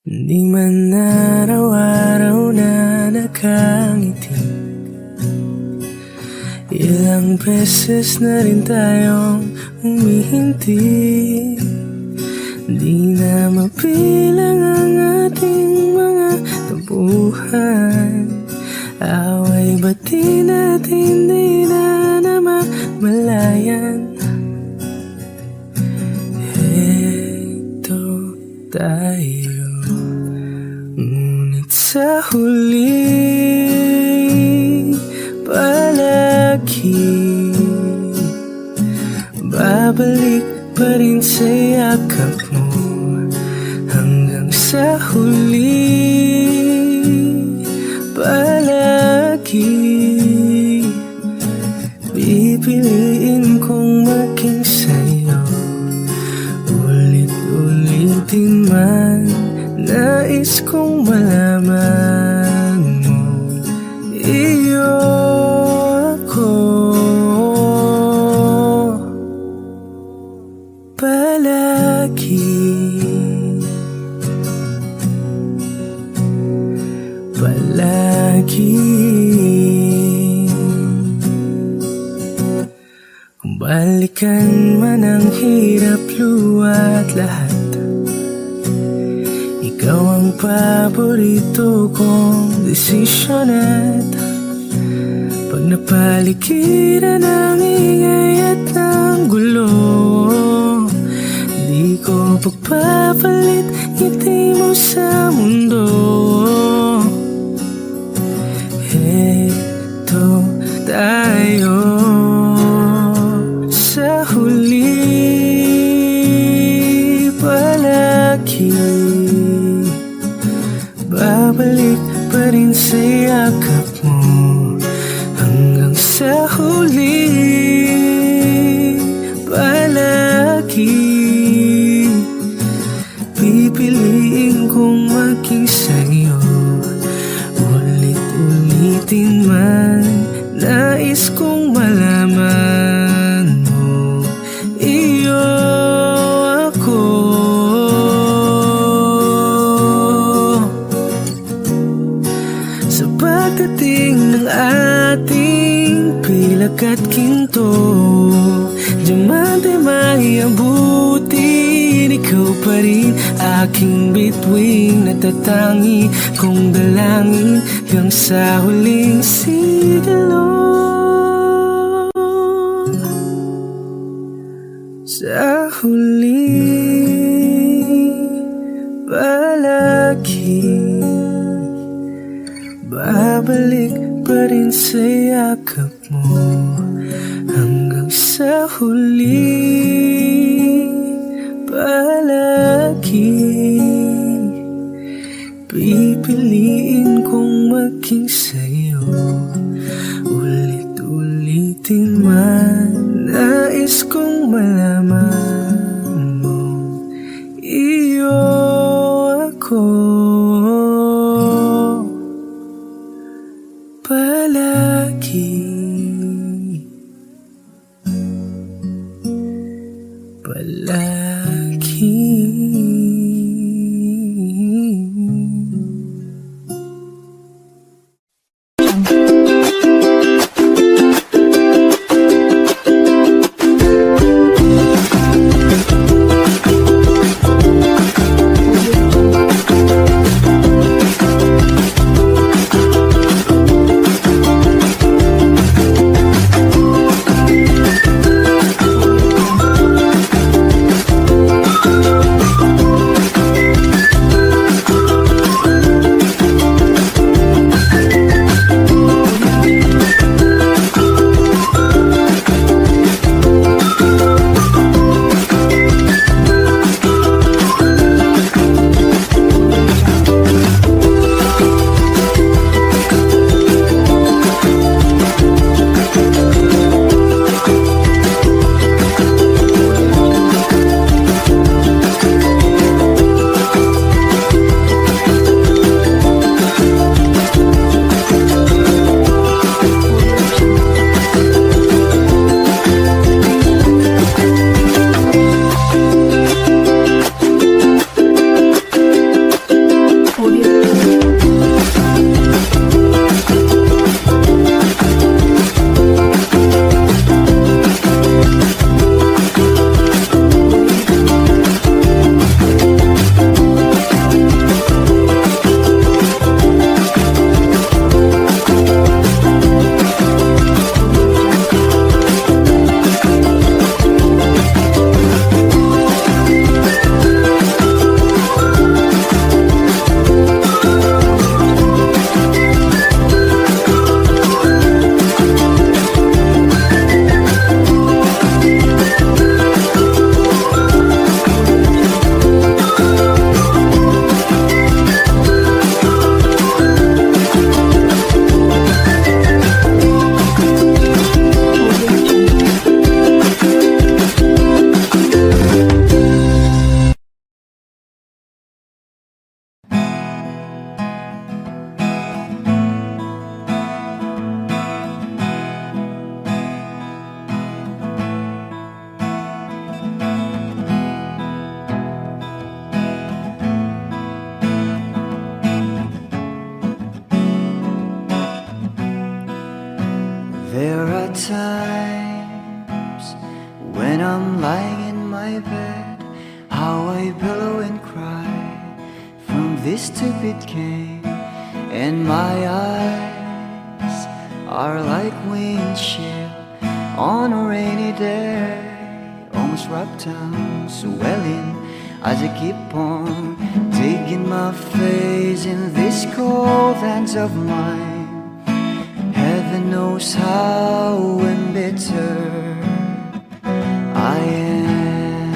Di man araw-araw na nakangiti, ilang beses na rin tayong humihinti. Di na mapilang ang ating mga tampuhan, away ba't di natin di na namamalayan? Heto tayo, ngunit sa huli palagi babalik pa rin sa yakap mo. Hanggang sa huli palagi pipiliin kong maging sa'yo. Ulit-ulitin man, nais kong malaman mo, iyo ako palagi. Kung balikan man ang hirap, luwa't lahat, ikaw ang paborito kong desisyon. At pag napaligiran ng ingay at ng gulo, di ko pagpapalit ngiti mo sa mundo. Heto tayo sa huli palagi, babalik pa rin sa yakap mo. Hanggang sa huli palagi pipiliin kong maging sa'yo. Ulit-ulitin man, nais kong malaman mo, iyo ako sa pagdating ng ating pilak at ginto. Diamante may abutin, ikaw pa rin aking bituin, natatangi kong dalangin hanggang sa huling sigalo. Sa huli palagi babalik pa rin sa yakap mo. Hanggang sa huli palagi pipiliin kong maging sa'yo. Ulit-ulitin man, nais kong malaman mo, iyo ako palagi. this stupid game, and my eyes are like windshield on a rainy day, almost rubbed down, swelling as I keep on digging my face in these cold hands of mine. Heaven knows how embittered I am,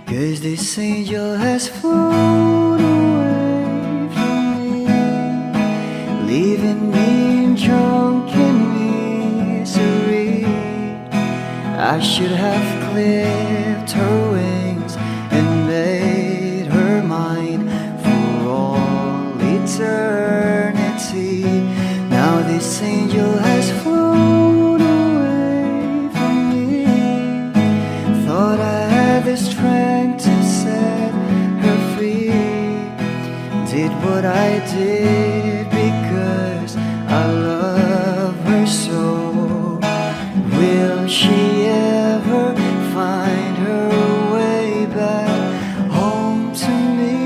'cause this angel has flown away from me, leaving me drunken misery. I should have clipped her wings and made her mine for all eternity. Now this angel has flown away from me. Thought I had the strength to set her free. Did what I did because I love her so. Will she ever find her way back home to me?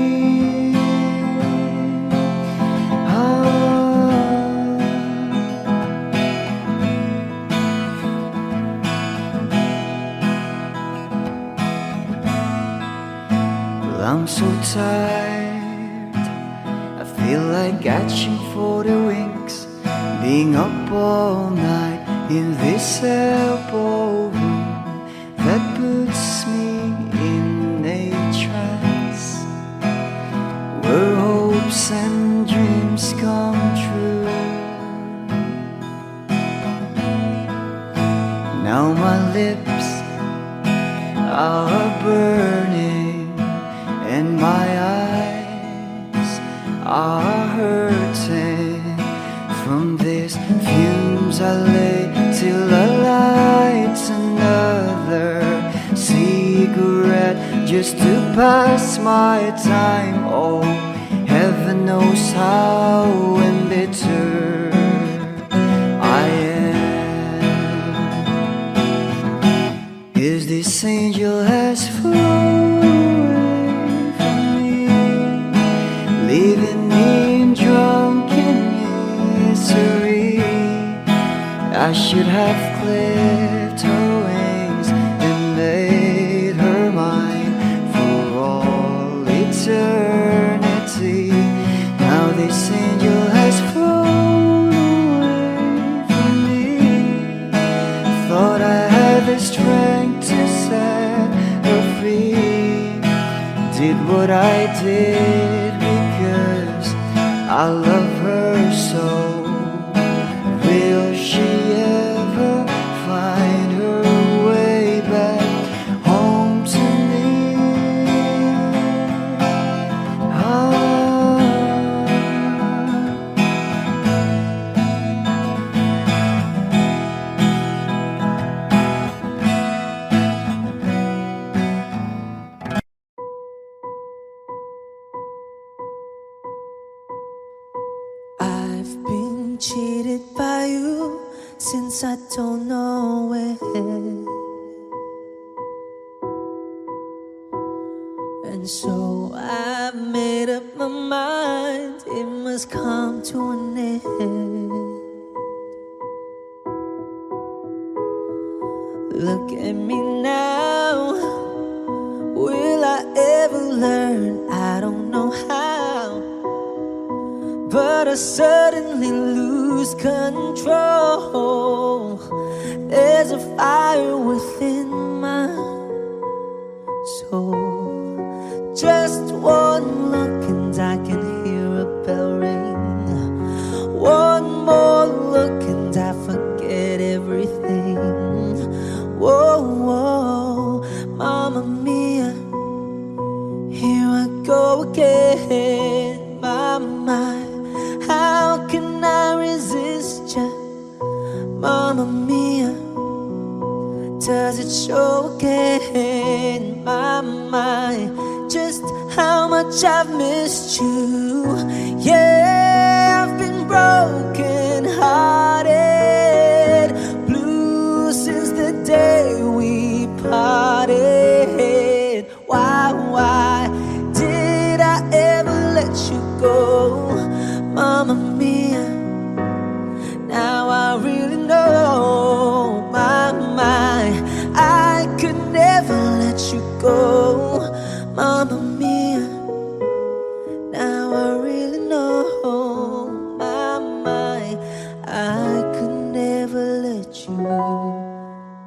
Well, I'm so tired, I feel like catching for the wings, being up all night in this elbow room that puts me in a trance, where hopes and dreams come true. Now my lips are burning and my eyes are hurting from these fumes I lay till I light another cigarette just to pass my time. Oh, heaven knows how embittered I am, 'cause this angel has flown away from me, leaving me drunken misery. I should have clipped her wings and made her mine for all eternity. Now this angel has flown away from me. Thought I had the strength to set her free. Did what I did because I love her so. Will she ever find her way back home to me? I've been cheated by you since I don't know when, and so I've made up my mind it must come to an end. Look at me now, will I ever learn? I don't know how, but I suddenly lose control. There's a fire within my soul. Just one look and I can hear a bell ring. One more look and I forget everything. Whoa, whoa, Mamma Mia, here I go again. My, how can I resist ya? Mamma Mia, does it show again? My, just how much I've missed you. Yeah, I've been broken hearted, blue since the day we parted. Why did me. Now I really know my mind. I could never let you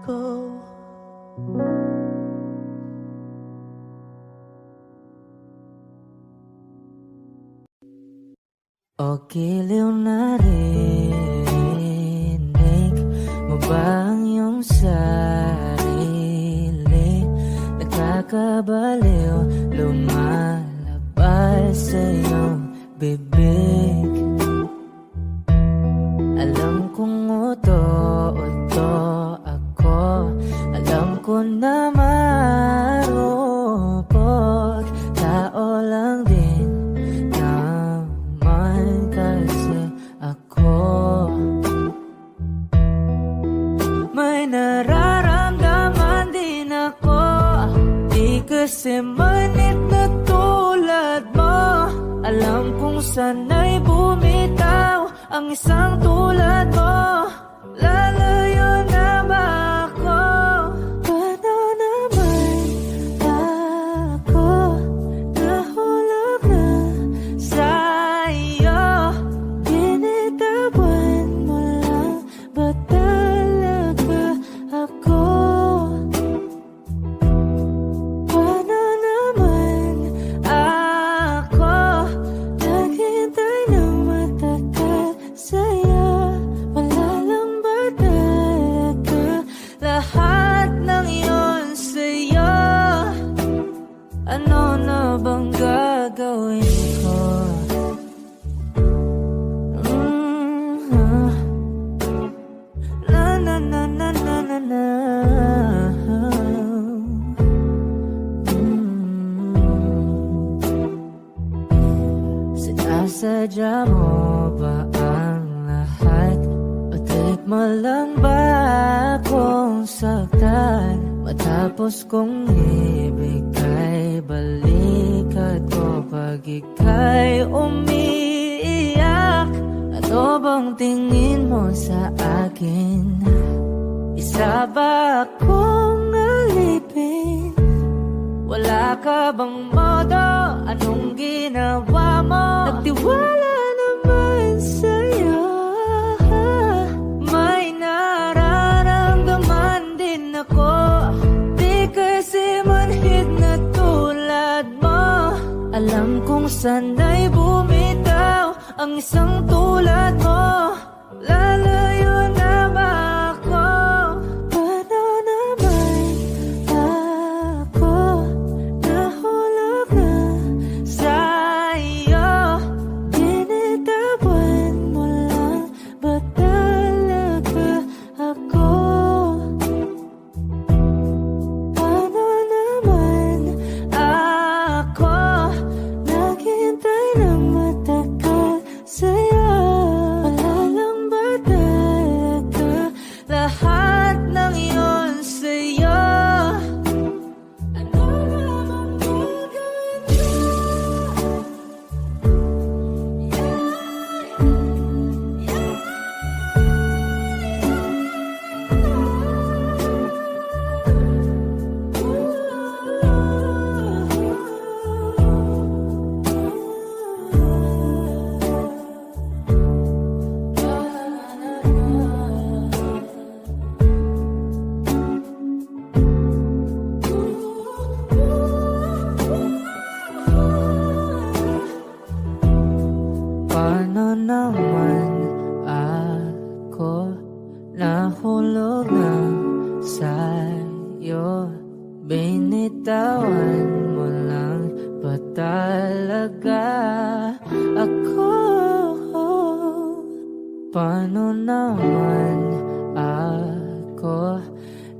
go. O giliw na rinig mo ba ang iyong sarili? Nakakabaliw, lumalabas sa iyong bibig. Alam kong uto-uto ako, alam ko na marupok, tao lang din naman kasi ako. May nararamdaman din ako, di kasi manit na tulad mo. Alam kong sana'y bumitaw ang isang tulad mo. Lalayo na ba ako? Paano naman ako nahulog na sa'yo? Binitawan mo lang ba talaga ako? Paano naman ako naghintay ng matagal sa'yo? Wala lang ba talaga lahat ng iyon sa'yo? Ano na bang gagawin ko? Na na na na na na na. Sinasadya mo ba ang lahat? O trip mo lang ba akong saktan? Matapos kong ibigay balikat ko pag ika'y umiiyak. Ano bang tingin mo sa akin? Isa ba akong alipin? Wala ka bang modo? Anong ginawa mo? Nagtiwala naman sa'yo. May nararamdaman din ako, di kasi manhid na tulad mo. Alam kong sana'y bumitaw ang isang tulad mo. Lalayo na ba ako? Paano naman ako nahulog na sa'yo? Binitawan mo lang ba talaga ako? Paano naman ako naghintay ng matagal sa'yo? Wala lang ba talaga lahat ng iyon sa'yo? Ano naman gagawin ko? Paano naman ako nahulog na sa'yo? Binitawan mo lang ba talaga ako? Paano naman ako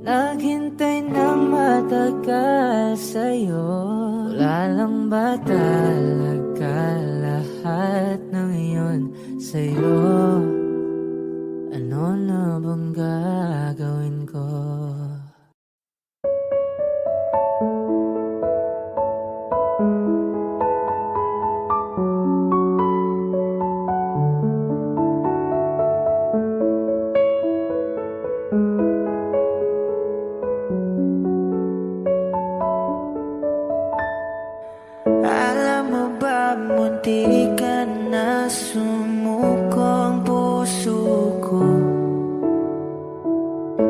naghintay ng matagal sa'yo? Wala lang ba talaga lahat ng iyon sa'yo? Ano na bang gagawin ko? munti ka na sumuko ang puso ko.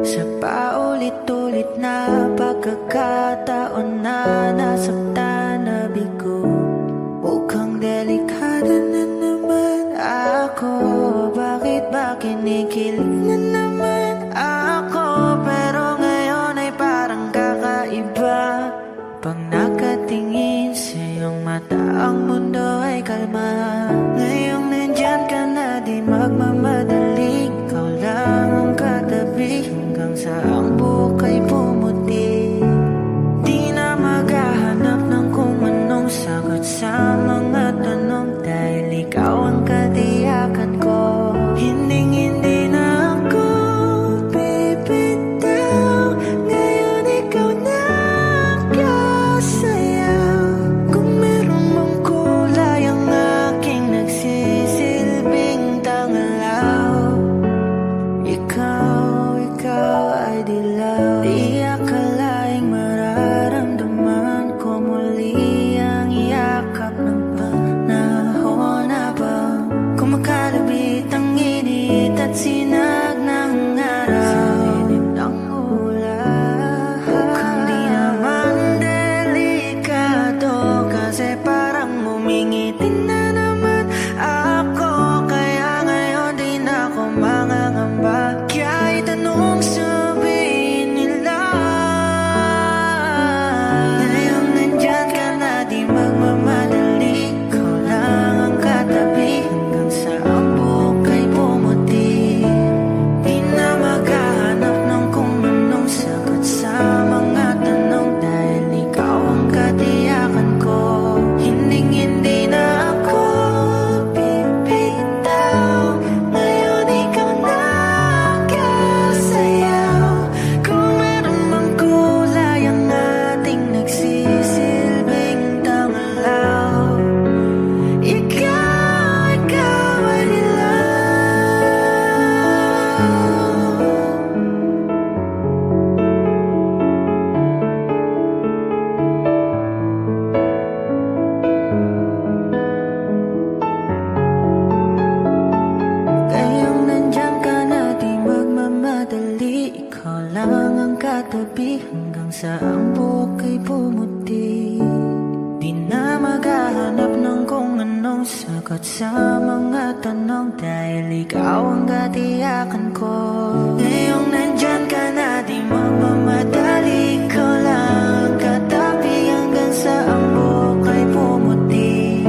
Sa paulit-ulit na pagkakataon na nasaktan na bigo, mukhang delikado na naman ako. Bakit ba kinikilig na naman ako? Pero ngayon ay parang kakaiba. Pag nakatingin sa iyong mata, ang mundo ay kalma. Ngayong nandyan ka na, di magmamadali. Ikaw lang ang katabi hanggang sa ang buhok ay pumuti. Di na maghahanap ng kung anong sagot sa mga tanong, dahil ikaw ang katiyakan ko. Hindi na ako bibitaw. Ngayon ikaw na kasayaw. Kung meron mang kulay ang aking nagsisilbing tangalaw, ikaw ay dilaw. Di akalaing mararamdaman ko muli ang yakap ng panahon habang kumakalabit ang init at sinag ng araw. Sa init ng ulan, mukhang di naman delikado, kasi parang umingiti na naman ako. Kaya ngayon di na ako mangangamba. Kahit anong sabihin nila, ngayong nandyan ka na, di magmamadali. Ikaw lang ang katabi hanggang sa ang buhok ay pumuti. Di na maghahanap ng kung anong sagot sa mga tanong, dahil ikaw ang katiyakan ko. Hindi na ako bibitaw. Ngayon ikaw na kasayaw. Kung meron mang kulay ang ating nagsisilbing tangalaw, ikaw ay dilaw. Ngayong nandyan ka na, di magmamadali. Ikaw lang ang katabi hanggang sa ang buhok ay pumuti. Di na maghahanap ng kung anong sagot sa mga tanong, dahil ikaw ang katiyakan ko. Ngayong nandyan ka na, di magmamadali. Ikaw lang ang katabi hanggang sa ang buhok ay pumuti.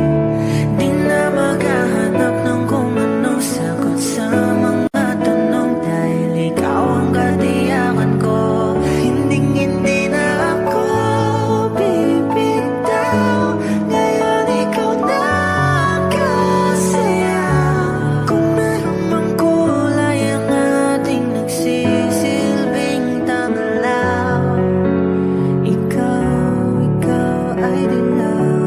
Di na maghahanap ng kung anong sagot sa mga tanong, dahil ikaw ang katiyakan ko. Hindi na ako bibitaw. Ngayon ikaw na kasayaw. Kung meron mang kulay ang ating nagsisilbing tangalaw, ikaw ay dilaw.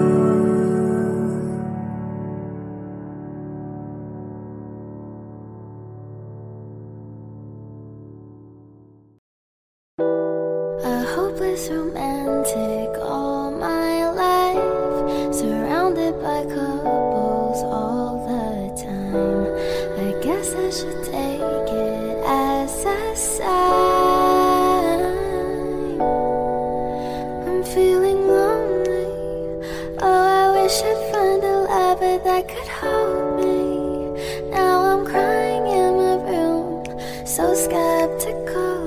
A hopeless romantic all my life, surrounded by couples all the time. I guess I should take it as a sign. I'm feeling lonely. Oh, I wish I'd find a lover that could hold me. Now I'm crying in my room, so skeptical.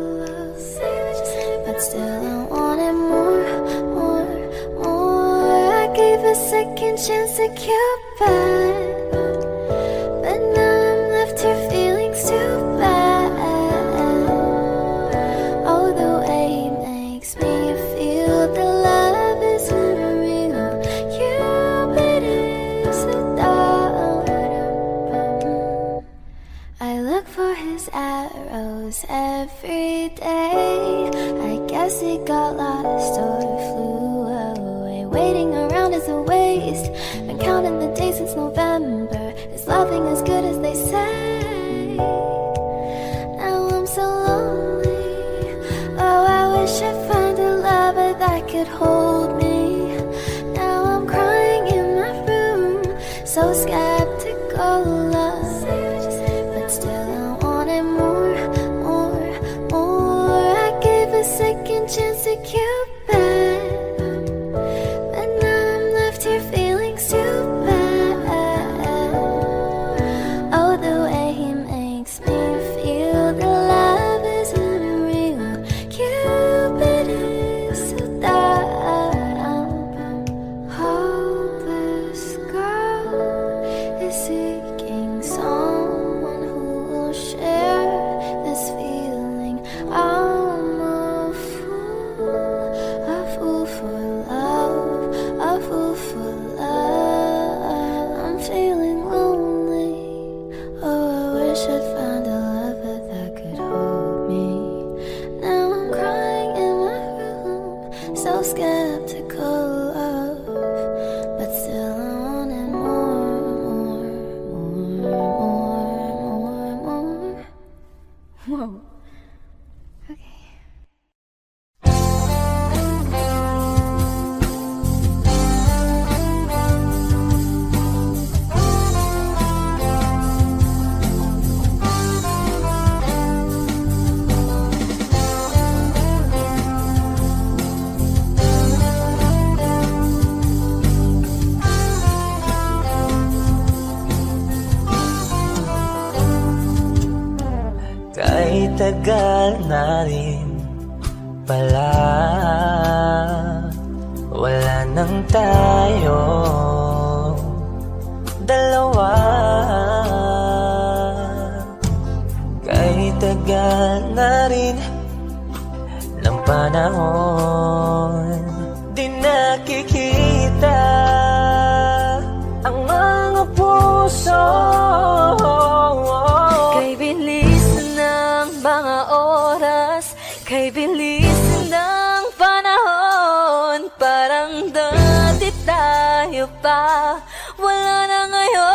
But still I wanted more. I gave a second chance to Cupid, but now I'm left here feeling too bad. Oh, the way it makes me feel that love isn't real. Cupid is a dog. I look for his arrows every day. I guess he got lost or flew away. Waiting around is a waste. Been counting the days since November. so skeptical of, but still I wanted more, more, more. I gave a second chance to Cupid, but now I'm left here feeling stupid. Oh, the way he makes me feel, the love isn't real. Cupid is so dumb. Hopeless girl is seeking someone who will share this feeling. I'm a fool for love, a fool for love. I'm feeling lonely. Oh, I wish I'd find a lover that could hold me. Now I'm crying in my room, so skeptical of, but still I wanted more, more, more. Whoa. Okay. Kahit tagal na rin pala, wala nang tayo dalawa. Kahit tagal na rin ng panahon, di nakikita ang mga puso. Kay bilis ng mga oras, kay bilis ng panahon, parang dati tayo pa, wala na ngayon.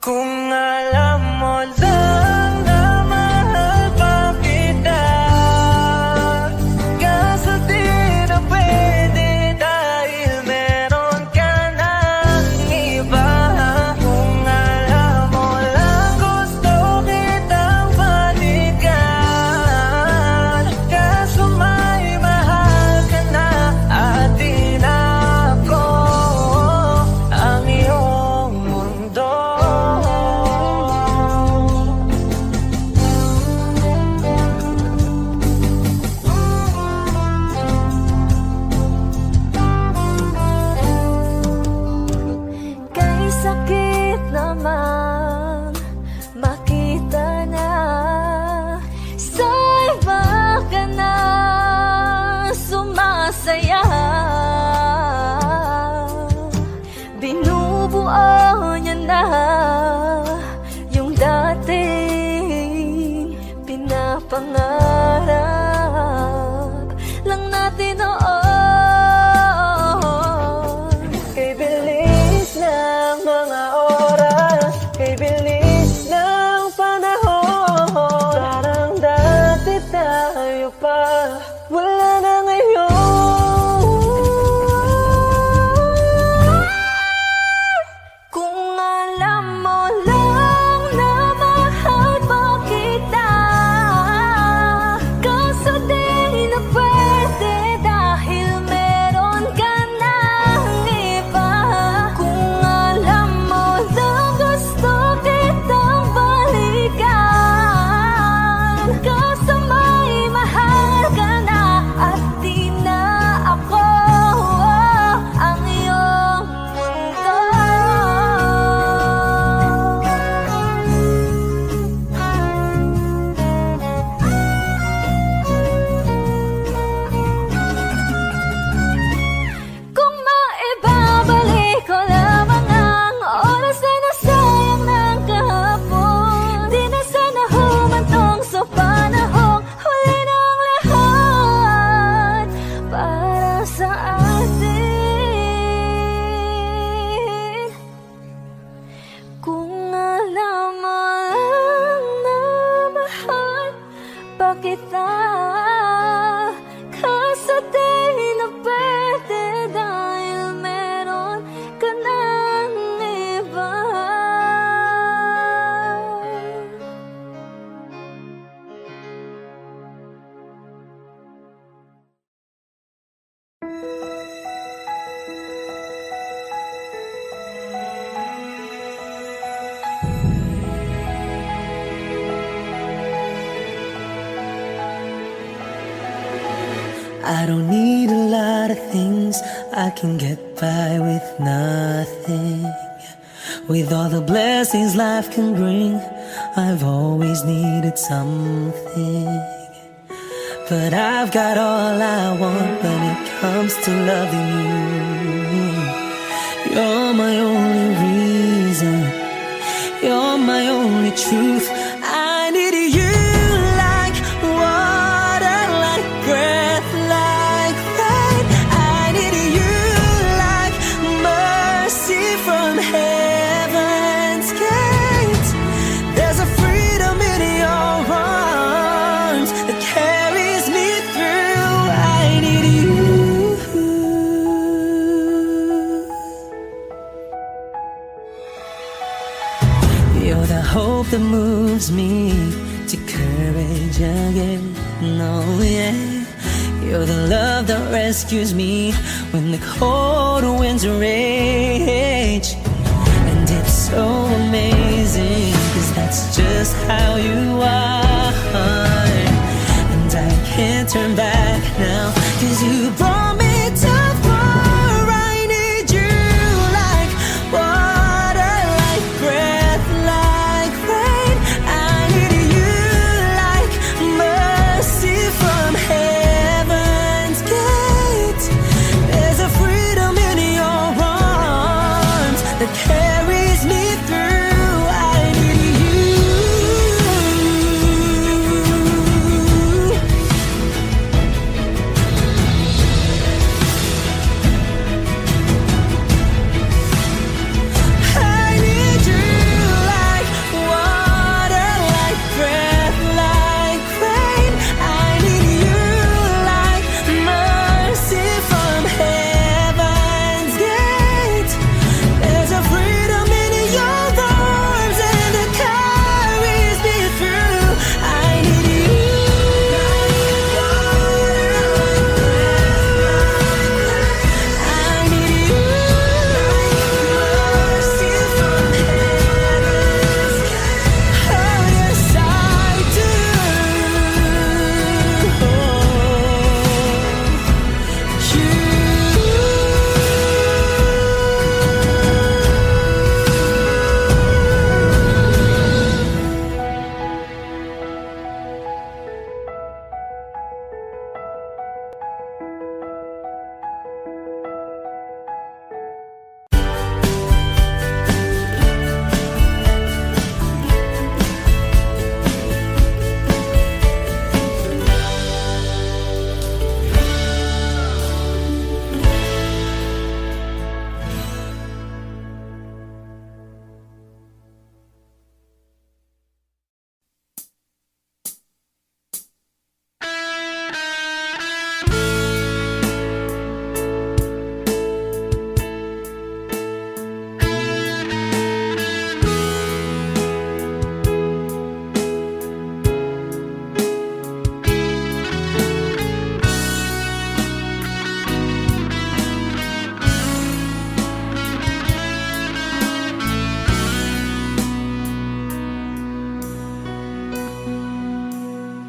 Kung alam mo lang na mahal pa kita, kaso di na pwede dahil meron ka ng iba. Kung alam mo lang gusto kitang balikan, kaso may mahal ka na at di I don't need a lot of things, I can get by with nothing. With all the blessings life can bring, I've always needed something. But I've got all I want when it comes to loving you. You're my only reason, you're my only truth. I need you like water, like breath, like rain. I need you like mercy from heaven's gate. There's a freedom in your arms that carries me through. I need you. You're the hope that moves me to courage again. No, yeah. You're the love that rescues me when the cold winds rage. And it's so amazing, 'cause that's just how you are. And I can't turn back now, 'cause you brought me too far. I need you like water, like breath, like rain. I need you like mercy from heaven's gate. There's a freedom in your arms that carries me through. I need you. I need you like water, like breath, like rain. I need you like mercy from heaven's gate. There's a freedom in your arms and it carries me through. I need you. I need you. Mercy from heaven's gate. Oh yes, I do.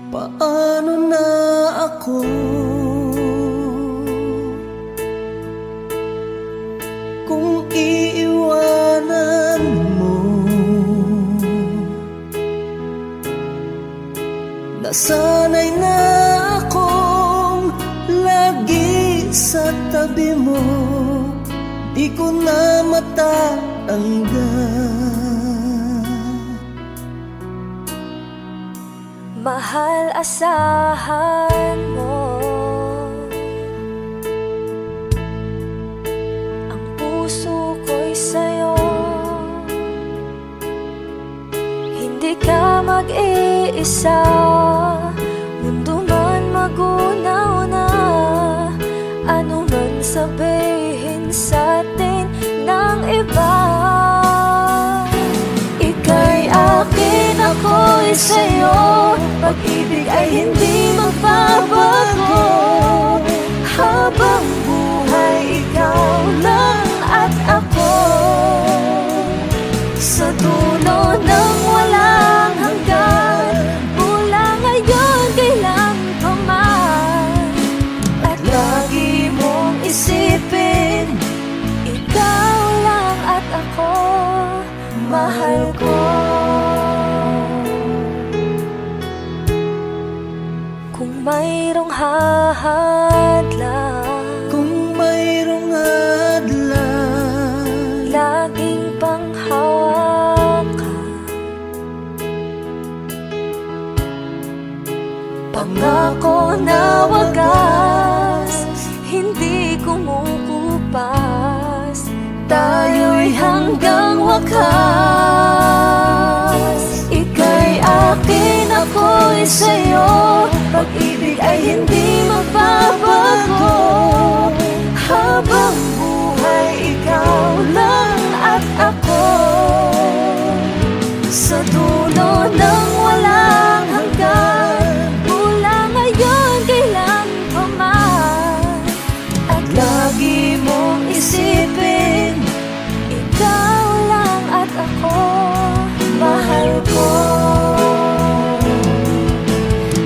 Paano na ako kung iiwanan mo? Nasanay na akong lagi sa tabi mo, di ko na matatanggal. Mahal, asahan mo ang puso ko'y sa'yo. Hindi ka mag-iisa, mundo man magunaw na. Ano man sabihin sa'tin ng iba, ika'y akin, ako'y sa'yo. Pag-ibig ay hindi magbabago. Habang buhay, ikaw lang at ako. Sa dulo ng walang hanggan, mula ngayon kailan pa man, adlaw Kung mayroong adlaw laging panghawakan, pangako na wagas, hindi kumukupas, tayo'y hanggang wakas. Ika'y akin, ako'y sa'yo, pag-ibig ay hindi magbabago. Habang buhay, ikaw lang at ako, sa dulo ng walang hanggan, mula ngayon kailan pa man. At lagi mong isipin, ikaw lang at ako, mahal ko.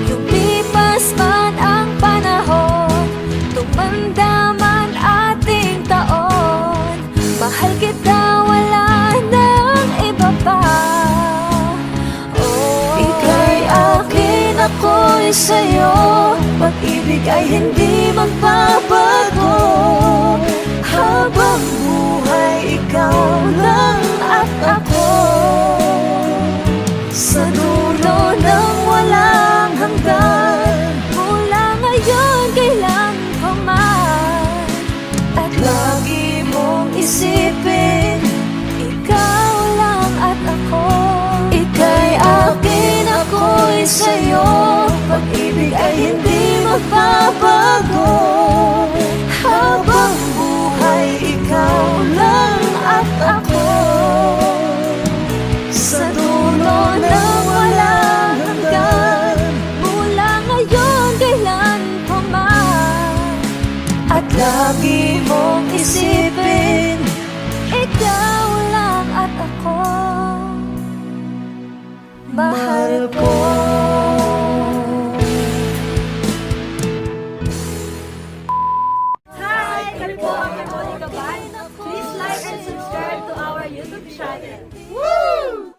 Lumipas man ang panahon, tumanda man ating taon, mahal kita, wala nang iba pa. Oh, ika'y akin, ako'y sa'yo, pag-ibig ay hindi magbabago. Habang buhay, ikaw lang at ako, sa dulo ng walang hanggan, mula ngayon kailan pa man. At lagi mong isipin, ikaw lang at ako. Ika'y akin, ako'y sa'yo, pag-ibig ay hindi magbabago. Habang buhay, ikaw lang at ako, sa dulo ng walang hanggan, mula ngayon kailan pa man. At lagi mong isipin, ikaw lang at ako, mahal ko. Hi! Kami po ang Monica Band. Please like and subscribe to our YouTube channel. Woo!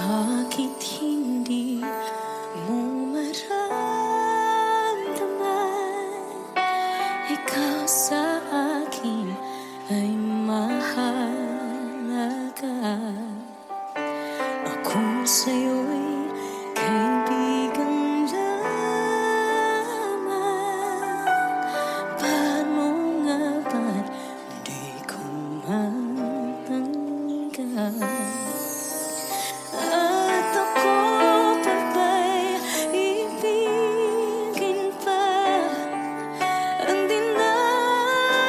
Bakit hindi mo maramdaman, ikaw sa akin ay mahalaga. Ako sa'yo'y kaibigan lamang. Paano nga ba't di ko matanggap? At ako pa ba'y ibigin pa ang dinadama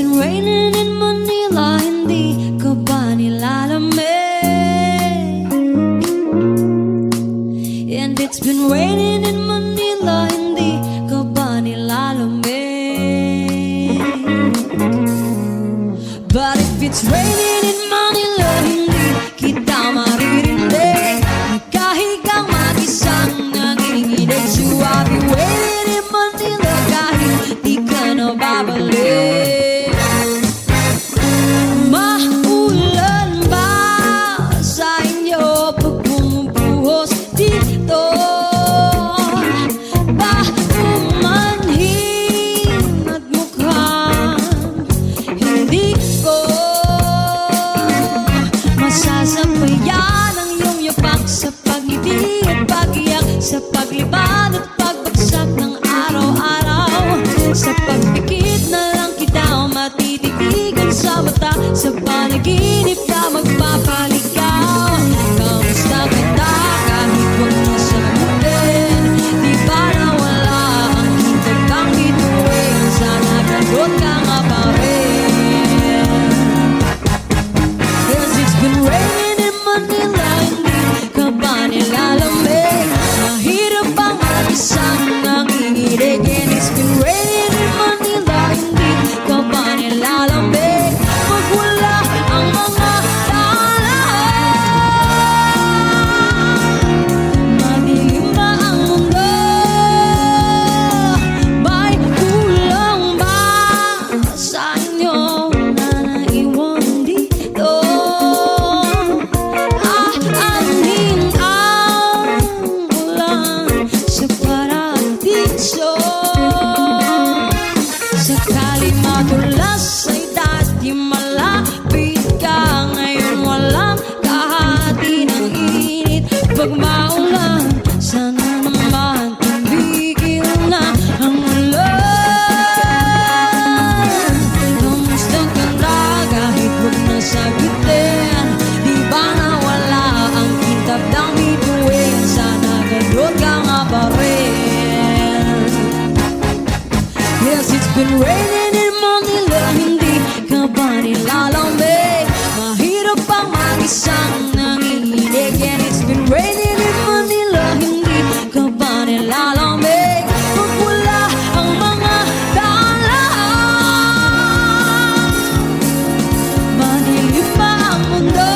been raining in Manila, hindi ka ba nilalamig? And it's been raining in Manila, hindi ka ba nilalamig? But if it's raining in Manila, hindi kita maririnig. Nagkahigang mag-isang nanginginig. So I'll be waiting in Manila kahit di ka na babalik. Maulan ba sa inyo pag bumubuhos dito? Ba umanhin at mukhang hindi ko masasabayan ang iyong yapak sa pag-ibig at pag-iyak, sa paglibad at pagbagsak ng araw-araw. Sa pagpikit na lang kita matititigan sa mata, sa panaginip na magpapaligaw. Kamusta kita kahit huwag na sagutin? Di ba nawala ang hintag kang bituin? Sana gagot ka nga pa rin. Cause it's been raining in Manila, hindi ka ba nilalamig? Mahirap bang mag-isang nanginginig? And it's been raining in Manila, hindi ka ba nilalamig? Pag wala ang mga daan, madilim na ang mundo. May kulang ba sa inyo na naiwan dito? Aanhin ang ulan sa paradiso. Sakali madulas ay dati malapit ka. Ngayon walang kahati ng init. Pag maulan, sana naman tumigil na ang ulan. Kamusta ka na kahit huwag na sagutin? Di ba nawala ang kitab ng bituin? Sana gagot ka nga pa rin. Yes, it's been raining in Manila, hindi ka ba nilalamig? Mahirap bang mag-isang nanginginig? And it's been raining in Manila, hindi ka ba nilalamig? Pag wala ang mga daan, madilim pa ang mundo.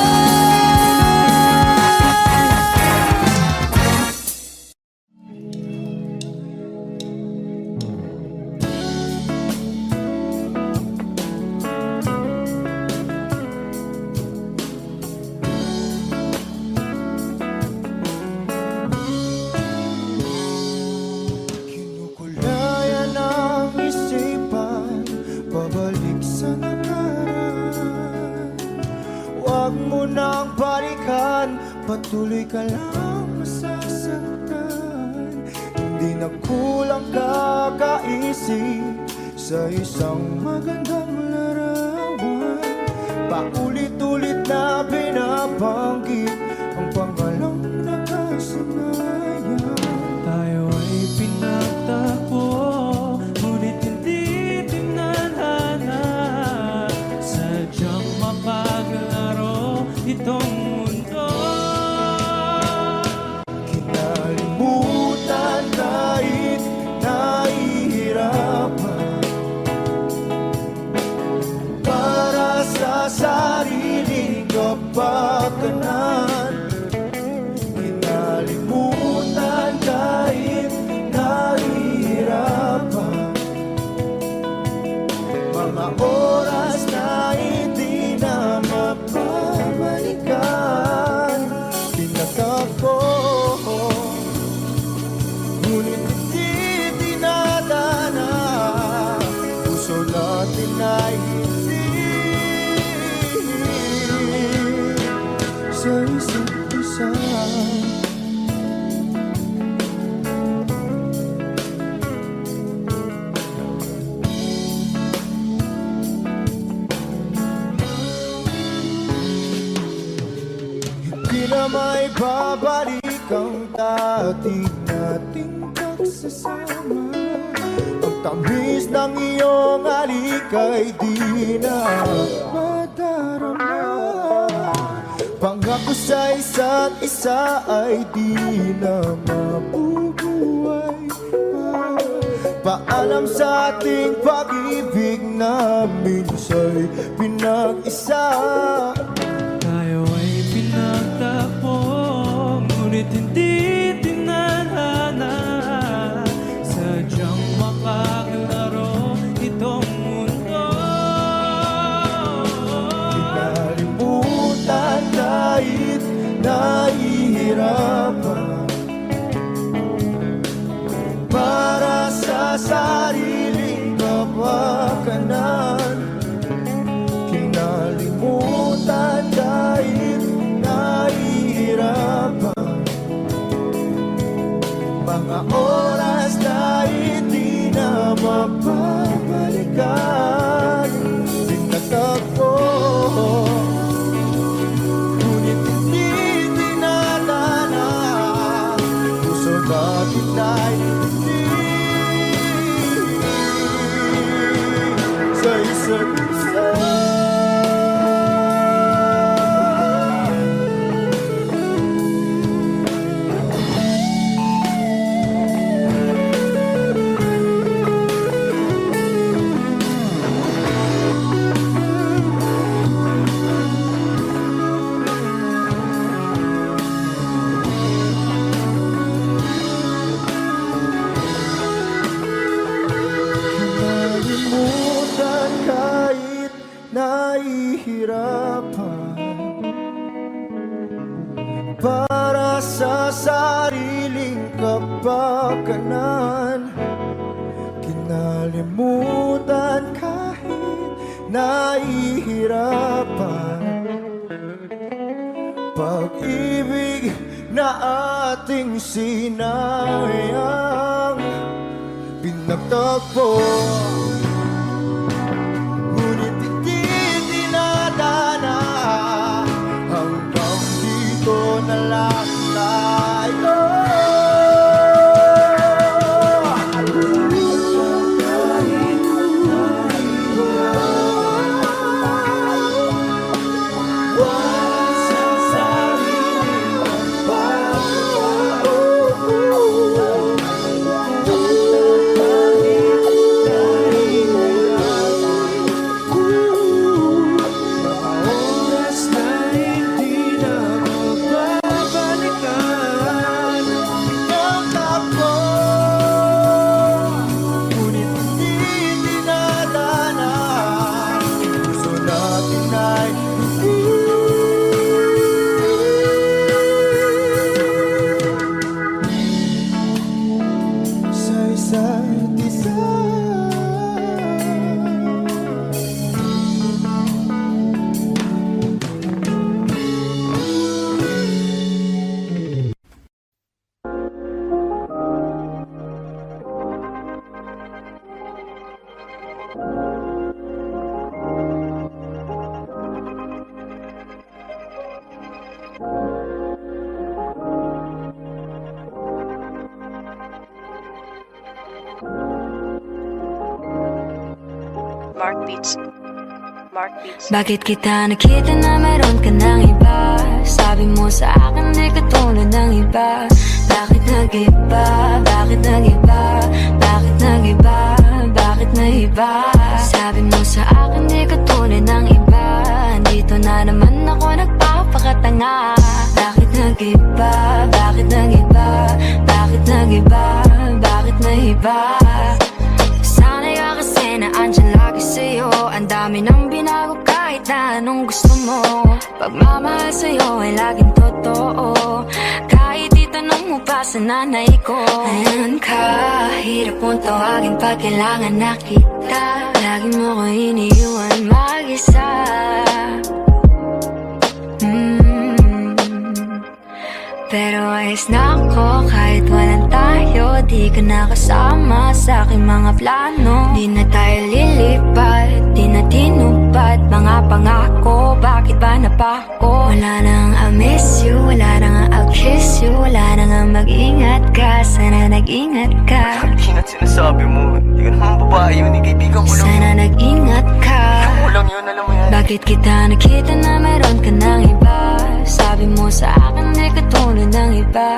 Kinukulayan ang isipan, pabalik sa nakaraan. Huwag mo nang balikan, patuloy ka lang masasaktan. Hindi na kulang kakaisip sa isang magandang larawan. Paulit-ulit na binabanggit ang pangalang nakasanayan. Tayo ay pinagtagpo, ngunit hindi tinadhana. Sadyang mapaglaro itong mundo. Kinalimutan kahit nahihirapan, para sa sariling kapakanan. Kinalimutan kahit nahihirapan, mga oras na hindi na mapabalikan. Pinagtagpo, ngunit hindi dinadana. Puso natin ay hindi sa isa't isa. Hindi na may babalik ang dati nating pagsasama. Ang tamis ng iyong halik ika'y di na madarama. Pangako sa isa't isa ay di na mabubuhay pa. Paalam sa ating pag-ibig na minsa'y pinag-isa. Tayo ay pinagtagpo, ngunit hindi tinadhana. Sadyang makaglaro itong mundo. Kinalimutan kahit nahihirapan para sa sariling kapakanan. Kinalimutan kahit nahihirapan mga oras na hindi na mapapalikan. Tinatagpo, ngunit hindi tinadhana. Puso natin ay hindi sa isa't isa. Kinalimutan kahit nahihirapan para sa sariling kapakanan. Kinalimutan kahit nahihirapan pag-ibig na ating sinayang. Pinagtagpo, ngunit hindi tinadhana. Hanggang dito na lang tayo. Bakit kita nakita na meron ka ng iba? Sabi mo sa akin di katulad ng iba. Bakit nag-iba? Bakit nag-iba? Bakit nag-iba? Bakit nag-iba? Sabi mo sa akin di katulad ng iba. Dito na naman ako nagpapakatanga. Bakit nag-iba? Bakit nag-iba? Bakit nag-iba? Bakit nag-iba? Sana'y ka kasi na andyan lagi sa'yo. Ang dami nang binago kahit na anong gusto mo. Pagmamahal sa'yo ay laging totoo. Kahit itanong mo pa sa nanay ko. Ayan ka, hirap mong tawagin pag kailangan na kita. Lagi mo ko iniiwan mag-isa. Pero ayos na ako kahit walang tayo. Di ka nakasama sa aking mga plano. Di na tayo lilipat, di na tinupad mga pangako. Bakit ba napako? Wala nang I miss you, wala nang I'll kiss you, wala nang nga mag-ingat ka, sana nag-ingat ka. Ingat sinasabi mo. Hindi ka naman babae yun, kaibigan ko lang. Sana nag-ingat ka. Ako lang yun, alam mo yan. Bakit kita nakita na meron ka ng iba? Sabi mo sa akin di ka tulad ng iba.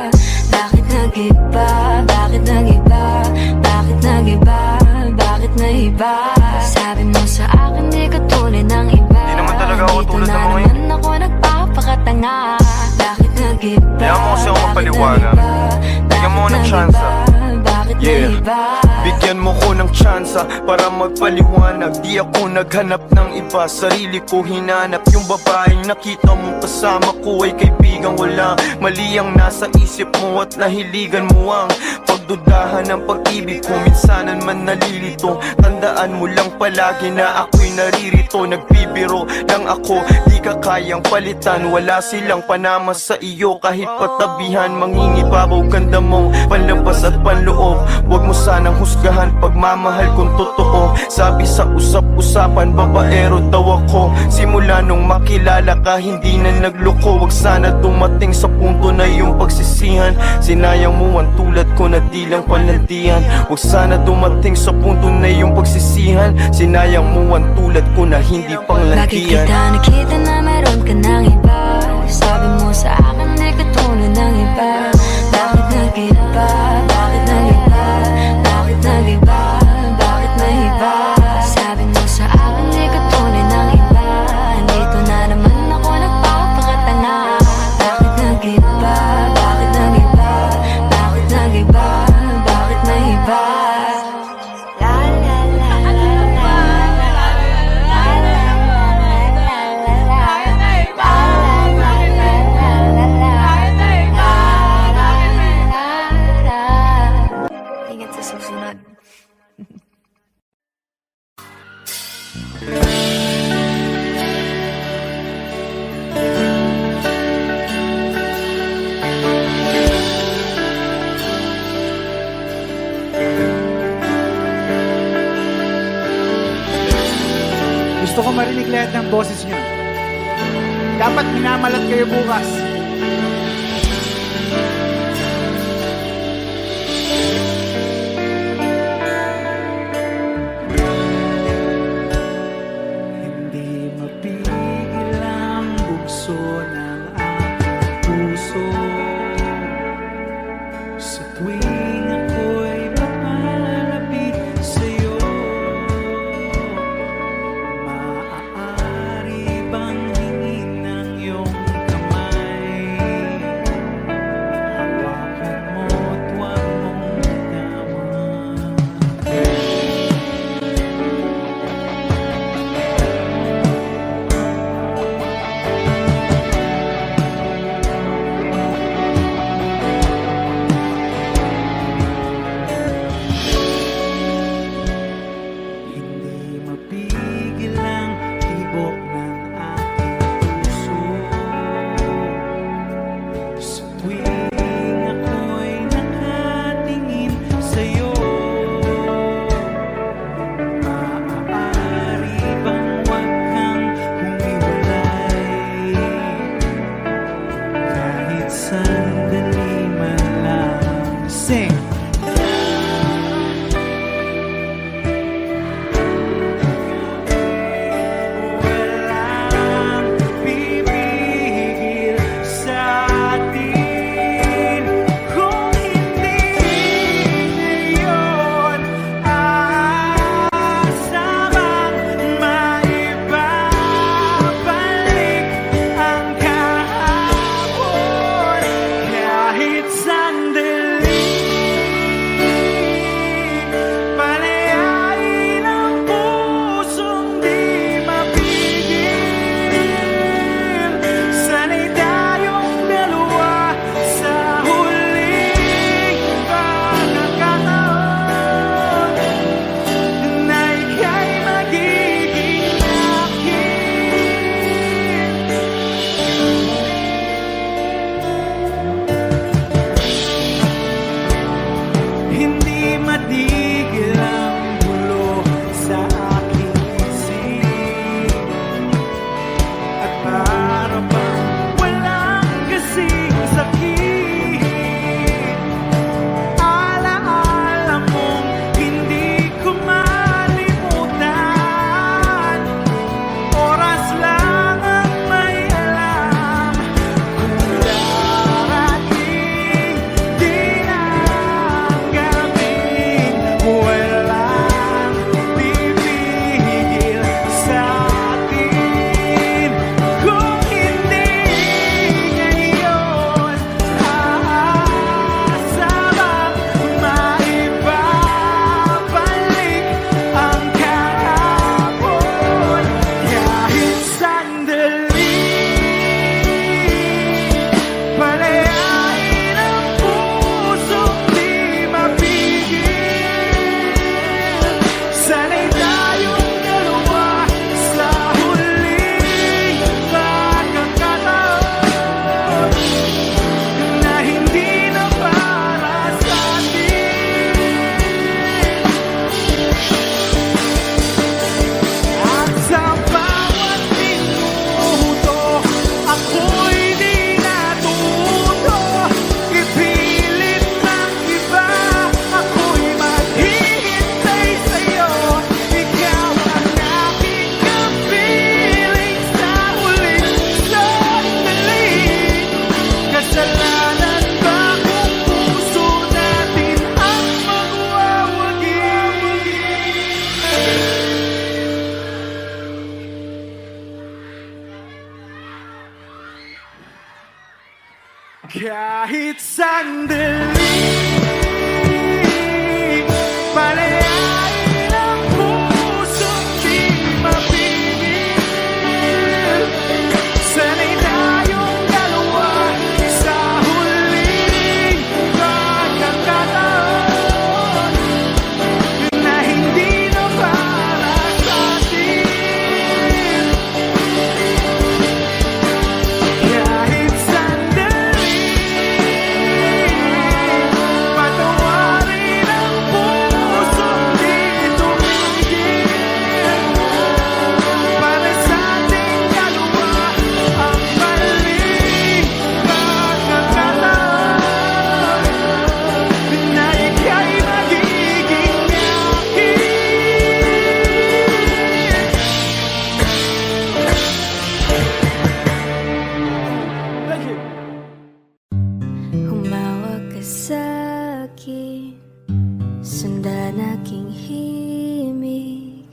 Bakit nag-iba? Bakit nag-iba? Bakit nag-iba? Bakit nag-iba? Sabi mo sa akin di ka tulad ng iba. Di naman talaga ako Dito tulad na ng mga naman ako nagpapakatanga. Bakit nag-iba? Kaya mo kasi ako Bakit mapaliwanag. nag-iba? Bigyan mo ako ng Bakit tsansa. nag-iba? Bakit Yeah. nag-iba? Bigyan mo ko ng tsansa para magpaliwanag. Di ako naghanap ng iba, sarili ko hinanap. Yung babaeng nakita mo kasama ko ay kaibigan ko lang. Mali ang nasa isip mo at nahiligan mo ang pagdudahan ng pag-ibig ko. Minsanan man nalilito, tandaan mo lang palagi na ako'y naririto. Nagbibiro lang ako, di ka kayang palitan. Wala silang panama sa iyo kahit patabihan. Mangingibabaw ganda mo, panlabas at panloob. Huwag mo sanang husgahan pagmamahal kung totoo. Sabi sa usap-usapan, babaero daw ako. Simula nung makilala ka, hindi na nagloko. Huwag sana dumating sa punto na yung pagsisihan. Sinayang mo ang tulad ko na di lang palandian. Huwag sana dumating sa punto na yung pagsisihan. Sinayang mo ang tulad ko na hindi Bakit panglandian. kita nakita na meron ka ng iba? Sabi mo sa akin di ka tulad ng iba. Bakit nag-iba? Bakit nag-iba? Bakit nag-iba? Bakit nag-iba? Sabi mo sa akin di ka tulad ng iba. Dito na naman ako nagpapakatanga. Bakit nag-iba? Bakit nag-iba? Bakit nag-iba? Bakit nag-iba? La la la la la Ingat sa susunod. Gusto ko marinig lahat ng boses niyo. Dapat minamalat kayo bukas. Hindi mapigil ang bugso ng aking puso sa tuwing ako'y papalapit sa'yo. Maaari bang hingin ng iyong kamay? Hawakan mo't huwag mong bitawan. Hindi mapigil ang tibok ng aking puso sa tuwing ako'y nakatingin sa'yo. Maaari bang huwag kang humiwalay kahit sandali man lang? Sing! Walang pipigil sa atin kung hindi ngayon aasamang maibabalik ang kahapon kahit sandali. Palayain ang pusong di mapigil. Sana'y tayong dalawa sa huling pagkakataon na ika'y magiging akin. Hindi matigil ang gulo sa aking isip at para bang walang kasing sakit. Kahit sandali, palayain ang pusong di mapigil. Sana'y tayong dalawa sa huling pagkakataon na hindi na para sa atin. Kahit sandali, patawarin ang pusong di tumigil. Para sa ating dalawa ang maling pagkakataon na ika'y magiging akin. Thank you. Humawak ka sa'kin, sundan aking himig.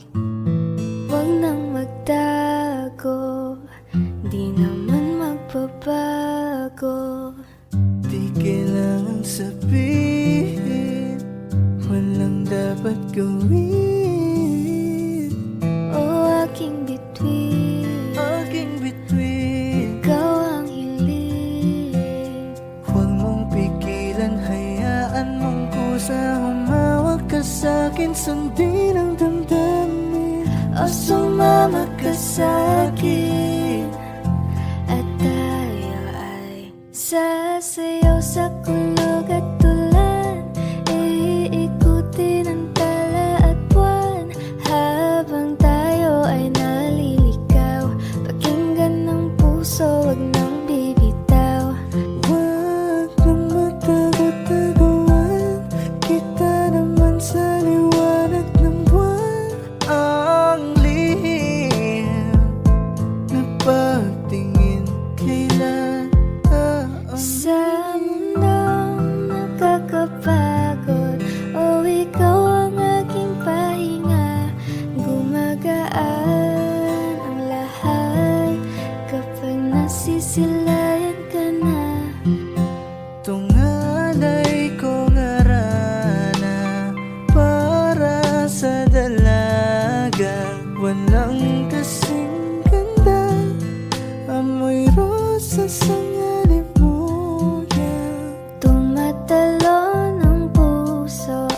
Huwag nang magtago, di naman magbabago. Di kailangan sabihin, walang dapat gawin. O aking bituin, Aking bituin, ikaw ang hiling. huwag mong pigilan, hayaan mong kusa. Humawak ka sa'kin, sundin ang damdamin. O sumama ka sa'kin, at tayo ay sasayaw sa kulog at tulan. Iikutin ang tala at buwan, habang tayo ay naliligaw. Pakinggan ng puso, wag nang bibitaw. Huwag nang magtago-taguan, kita naman sa liwanag ng buwan. Ang lihim na pagtingin, kailan Sa mundong nakakapagod, o ikaw ang aking pahinga. Gumagaan ang lahat kapag nasisilayan ka na. tungalay ko ngarana para sa dalaga. Walang kasing ganda, amoy rosas ang alibuyan. Tumatalon ang puso,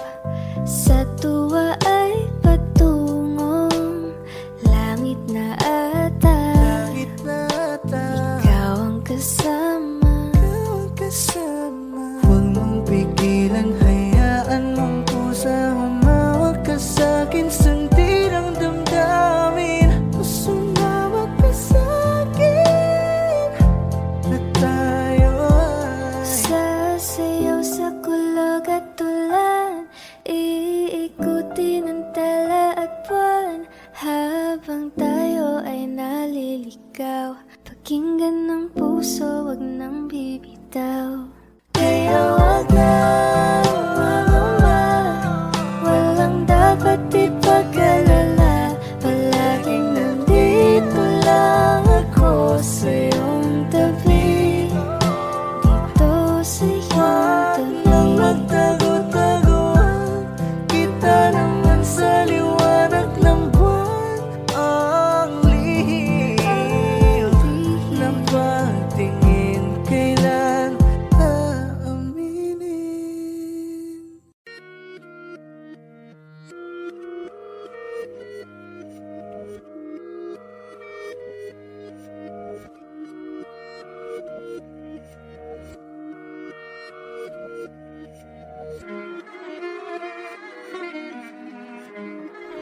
sa tuwa ay patungong langit na ata. Langit na ata, Ikaw ang kasama. ikaw ang kasama. Huwag mong pigilan, hayaan mong kusa. Humawak ka sa'kin, sundin ang damdamin. Sumawak ka sa'kin, at tayo ay Sasayaw sa kulog at tulan, iikutin ang tala at buwan, habang tayo ay naliligaw. Pakinggan ng puso, wag nang bibitaw. Kaya wag na mangamba, walang dapat ipag-alala. Palaging nandito lang ako sa iyong tabi, dito sa iyong nang tabi. magtago-taguan, kita naman sa liwanag ng buwan. Ang lihim ng pagtingin, kailan aaminin.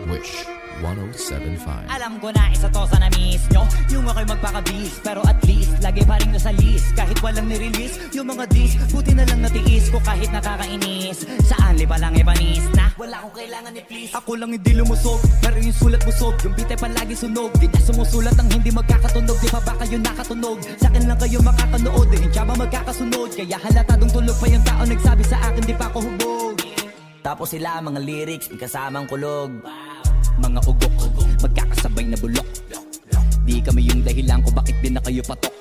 Wish 1075. Alam ko na isa to sa na-miss nyo, yung ako'y magpakabis. Pero at least, lagi pa rin nyo sa list. Kahit walang nirelease, yung mga dis, buti na lang natiis ko kahit nakakainis. Saan liba lang ipanis na wala akong kailangan ni please. Ako lang hindi lumusog, pero yung sulat busog. Yung beat ay palagi sunog, di na sumusulat ang hindi magkakatunog. Di pa ba kayo nakatunog? Sa akin lang kayo makakanood, di ba magkakasunod? Kaya halatadong tulog pa yung tao nagsabi sa akin di pa ako hubog. Tapos sila mga lyrics, may kasamang kulog. Mga ugok, magkakasabay na bulok. Di kami yung dahilan ko bakit di na kayo patok.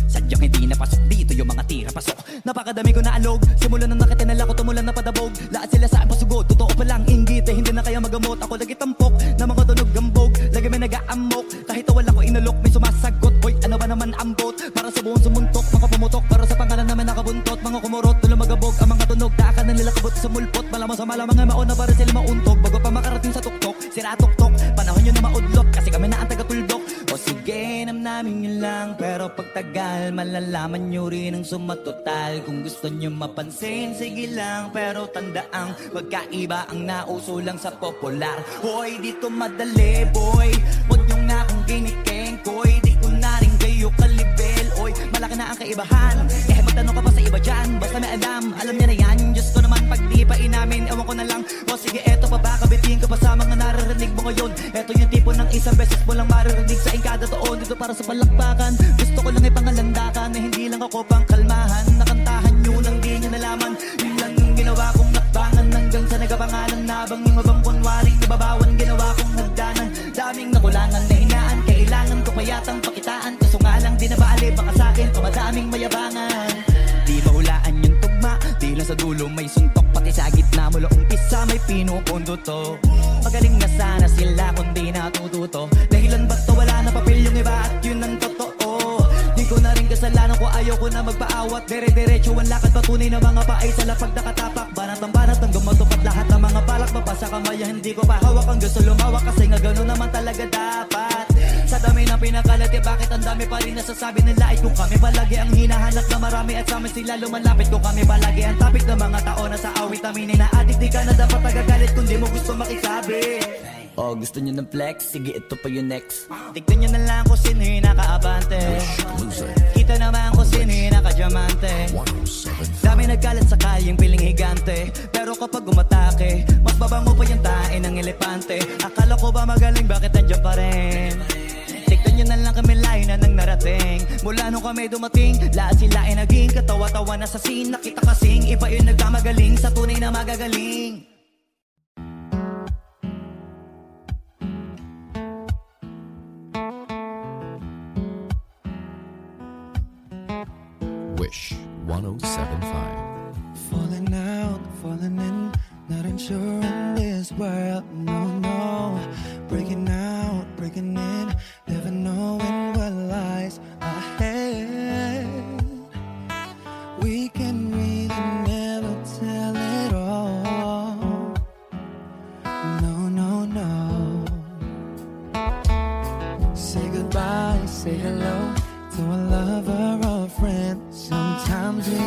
Sadyang Bang hindi napasok dito yung mga tira pasok. Napakadami ko na alog, simula nang nakitinala ko tumulan na padabog. Lahat sila sa akin pasugod, totoo pa lang inggit eh, hindi na kaya magamot. Ako lagi tampok, na mga tunog gambog. Lagi may nag-aamok, kahit wala ko inalok. May sumasagot, boy ano ba naman ang bot? Para sa buong sumuntok, mga pumutok. Para sa pangalan naman nakabuntot, mga kumurot, tulang magabog. Ang mga tunog, daakan na nila kabot sa mulpot. Malamang sa malamang nga mauna para sila mauntog. Bago pa makarating sa tuktok, sira tuktok. Panahon yun na maudlot, kasi kami na ang taga-tuldok. O sige, namin yun lang. Pero pagtagal, malalaman nyo rin ang sumatotal. Kung gusto nyo mapansin, sige lang. Pero tandaang magkaiba ang nauso lang sa popular. Hoy, dito madali, boy. Huwag nyo nga akong ginikeng, koy. Di ko na rin kayo kalibel, oy. Malaki na ang kaibahan. Eh, magtanong ka pa sa iba dyan. Basta may alam niya na yan. Diyos ko naman, pag di pa inamin, ewan ko na lang. O sige, eto pa ba, kabitin ko pa sa mga naririnig mo ngayon. Eto yung tipo ng isang beses mo lang maririnig sa kada taon. Dito para sa palakpakan. Gusto ko lang ipangalandakan na hindi lang ako pang kalmahan. Nakantahan nyo nang di nyo nalaman. Yun lang yung ginawa kong nakbangan. Hanggang sa nagapangalan nabang yung mabang kunwaring ibabawan. Ginawa kong hagdanan. Daming nakulangan na hinaan. Kailangan ko payatang pakitaan. Kaso nga lang di na baali baka sa'kin o madaming mayabangan. Di ba hulaan yung tugma? Di lang sa dulo may suntok. Pati sa gitna mula umpisa may pinupundo to. Magaling na sana sila kung di natututo. Dahilan ba't to wala na papel yung iba at yun ang totoo. Di ko na rin kasalanan ko ayaw ko na magpaawat. Dire-diretso ang lakad patunay na mga paay sa lapag nakatapak. Banat hanggang matupad lahat ng mga balak. Mapasa kamaya hindi ko pa hawak. Ang gusto lumawak kasi nga gano'n naman talaga dapat. Sa dami ng pinakalat eh bakit ang dami pa rin nasasabi nila. Ay kung kami palagi ang hinahanap na marami at sa amin sila lumalapit. Kung kami palagi ang topic ng mga tao na sa awit aminin na adik. Di ka na dapat nagagalit kung di mo gusto makisabi. Oh, gusto nyo ng flex? Sige, ito pa yung next. Tignan nyo na lang kung sino yung nakaabante. Kita naman kung sino yung nakadiamante. Dami nagkalat sa kalyeng piling higante. Pero kapag umatake, mas babango pa yung tae ng elepante. Akala ko ba magaling, bakit nandiyan pa rin? Tignan nyo na lang kami layo na nang narating. Mula nung kami dumating, lahat sila ay naging katawa-tawa na sa scene. Nakita kasing iba yung nagkamagaling sa tunay na magagaling. Wish 1075. Falling out, falling in, not unsure in this world, no, no. Breaking out, breaking in, never knowing what lies ahead. We can really never tell it all. No, no, no. Say goodbye, say hello to a lover or a friend. Sometimes we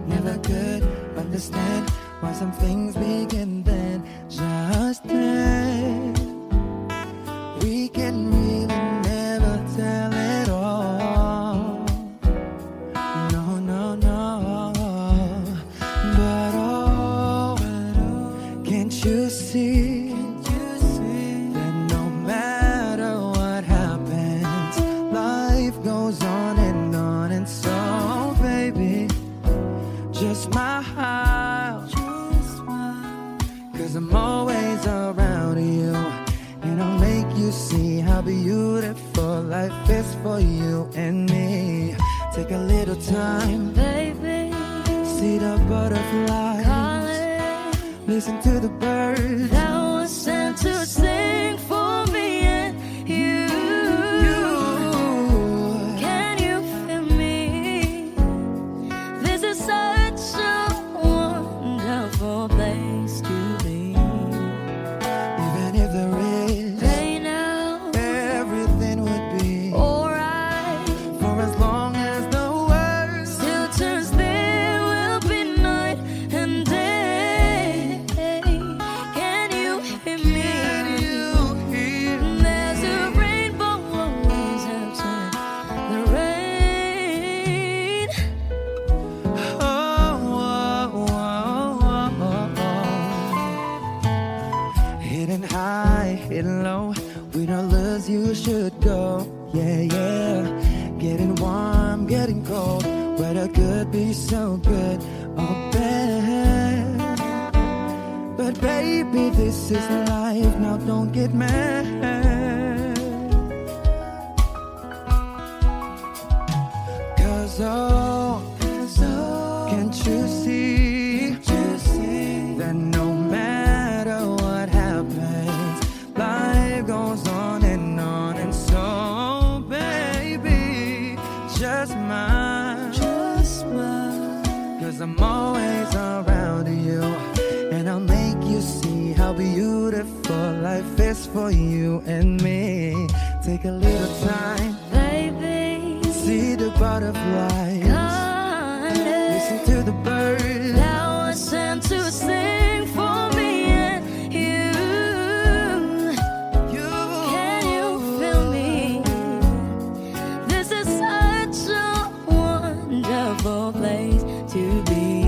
never could understand why some things begin then, just then. We can really never tell it all. No, no, no. But oh, can't you see that no matter what happens, life goes on and on, and so baby, just smile, 'cause I'm always around you, and I'll make you see how beautiful life is for you and me. Take a little time, Baby, see the butterflies, calling, listen to the birds. that was sent to sing for me and you. Can you feel me? This is such a wonderful place to be. Even if there is Right now, everything would be alright. for as long as the world Still turns, there will be night and day. Can you hear me? There's a rainbow always after the rain. Hidden high, hidden low, we don't lose, you should go. Yeah, yeah. Getting warm, getting cold, weather could be so good or bad. But baby, this is life, now don't get mad. 'Cause oh, how beautiful life is for you and me. Take a little time, Baby, see the butterflies, listen to the birds. thou art sent to sing for me and you. Can you feel me? This is such a wonderful place to be.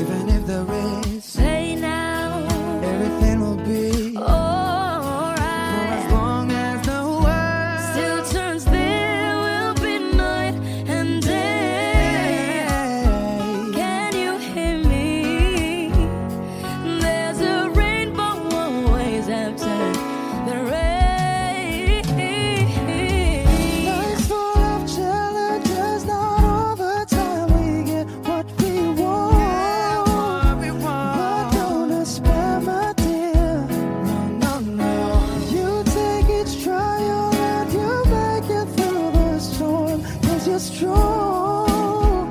Even if there is Say now, everything will be for alright. as long as the world Still turns, there will be night and day. Can you hear me? There's a rainbow always after the rain. Life's full of challenges, not all the time we get what we want. But don't despair, my dear. No, no, no. You take each trial and you make it through the storm. 'Cause you're strong.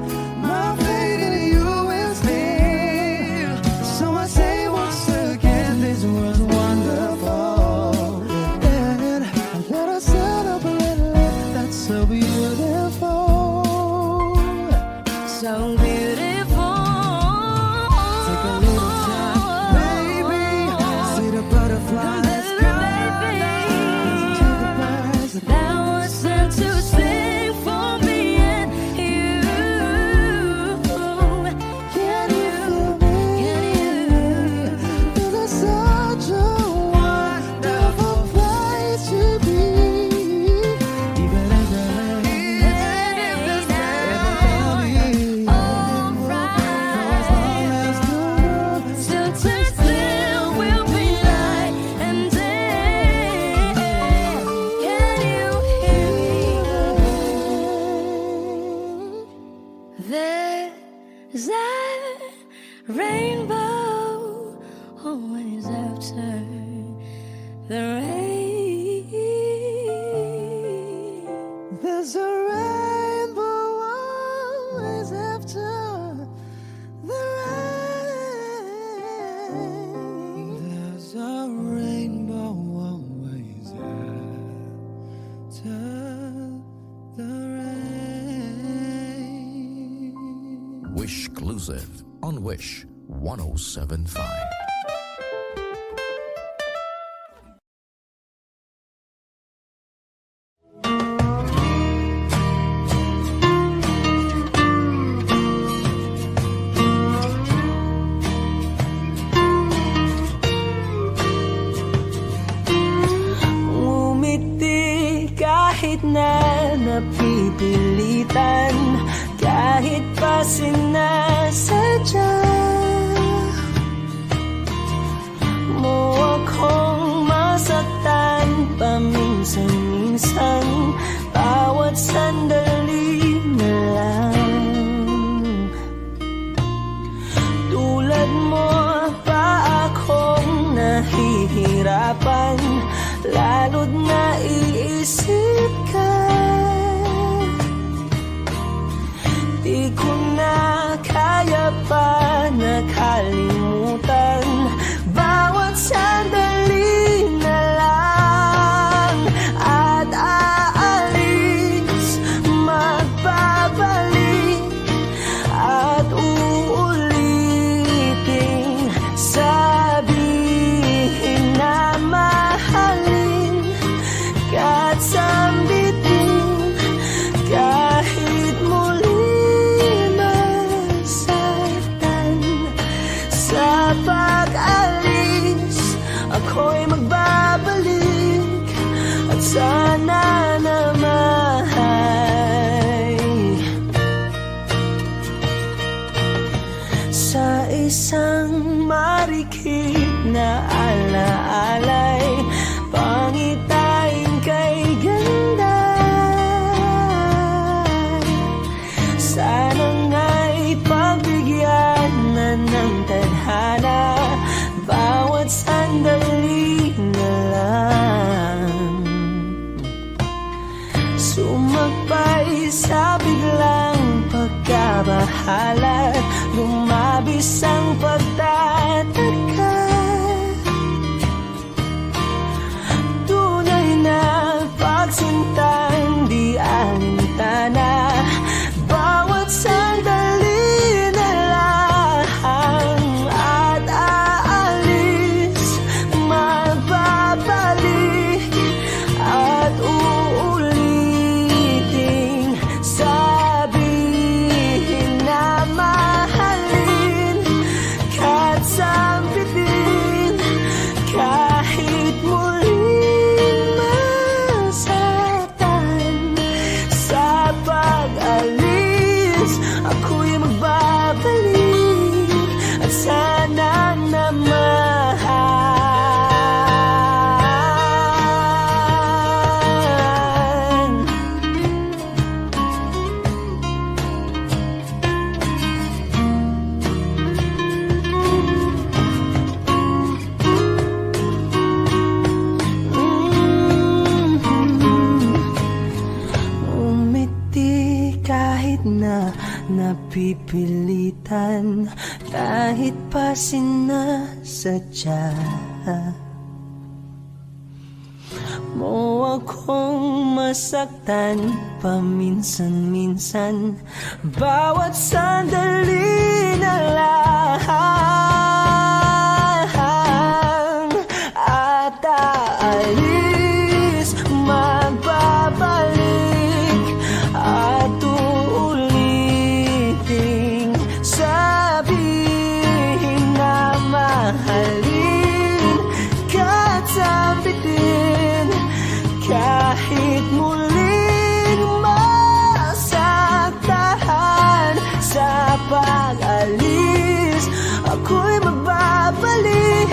My faith in you is near. So I say once again, this world's wonderful. And let us celebrate life that's so beautiful. So beautiful. Take a little time, baby. See the butterflies. Baby, Listen to the birds. thou art sent to sing for me and you. Can you feel me? This is such a wonderful place to be. Even if there is everything will be Alright. as long as the world Still turns, there will be night and day. Can you hear me? There's a rainbow always after the rain. There's a rainbow always after the rain. There's a rainbow always after the rain. Wish exclusive on Wish 1075. Ngumiti kahit na napipilitan, kahit pa sinasadya mo akong masaktan paminsan-minsan, bawat sandali na lang. Tulad mo pa akong nahihirapan, lalo't naiisip ka. Di ko na kaya pa nakalimutan, bawat sandali na lang. At aalis, magbabalik, at uulitin, sabihin na mahalin, kahit sambitin, kahit muli masaktan. Sa pag-alis, ako'y magbabalik, at sana naman sa isang marikit na alaalay, pangitain kay ganda. Sana nga'y pagbigyan na ng tadhana, bawat sandali na lang. Sumakbay sa biglang pagkabahala, lumabis ang pagtataka. napipilitan kahit pa sinasadya mo akong masaktan paminsan-minsan. Bawat sandali na lang at aalis, magbabalik at uuliting sabihin na mahalin ka't sambitin kahit muling masaktan. Sa pag-alis ako'y magbabalik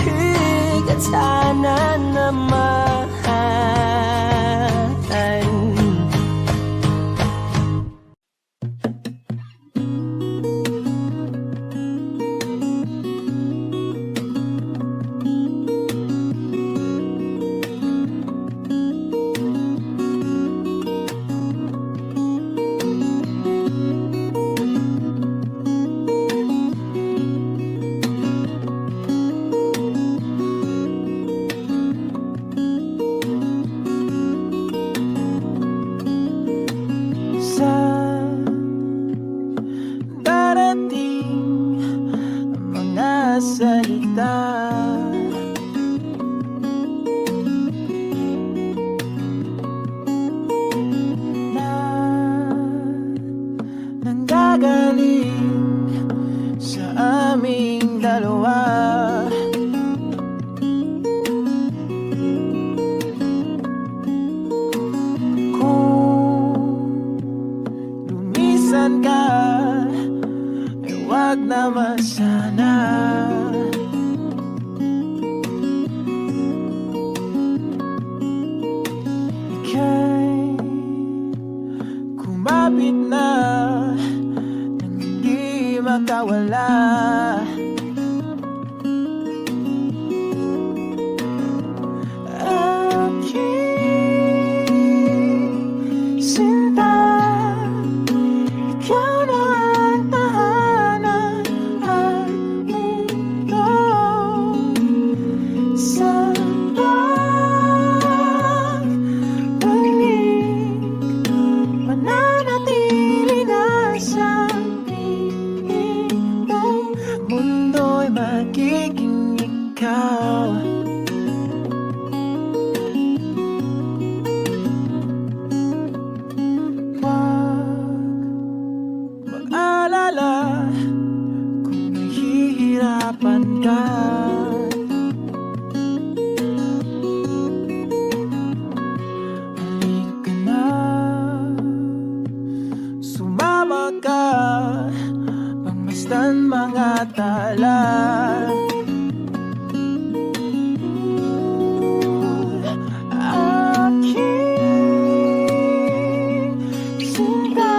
at sana naman salita. Na nanggagaling sa aming dalawa. Kung lumisan ka, ay wag naman sana. Kumapit na nang hindi makawala. Aking sinta, ikaw na ang tahanan at mundo. Sa mananatili na sa piling mo, mundo'y magiging ikaw. Huwag mag-alala kung nahihirapan ka. Sumama ka, pagmasdan mga tala. Aking sinta,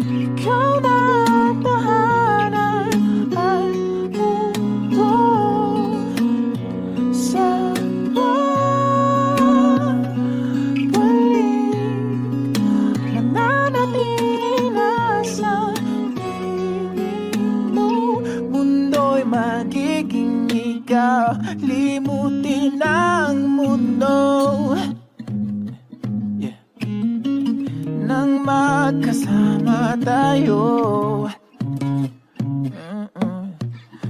ikaw na ang tahanan at mundo. Sa mananatili na sa piling mo, mundo'y magiging ikaw. Limutin ang mundo, yeah, nang magkasama tayo.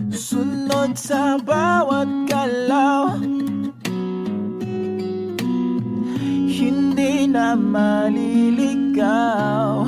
Sunod sa bawat galaw, hindi na maliligaw.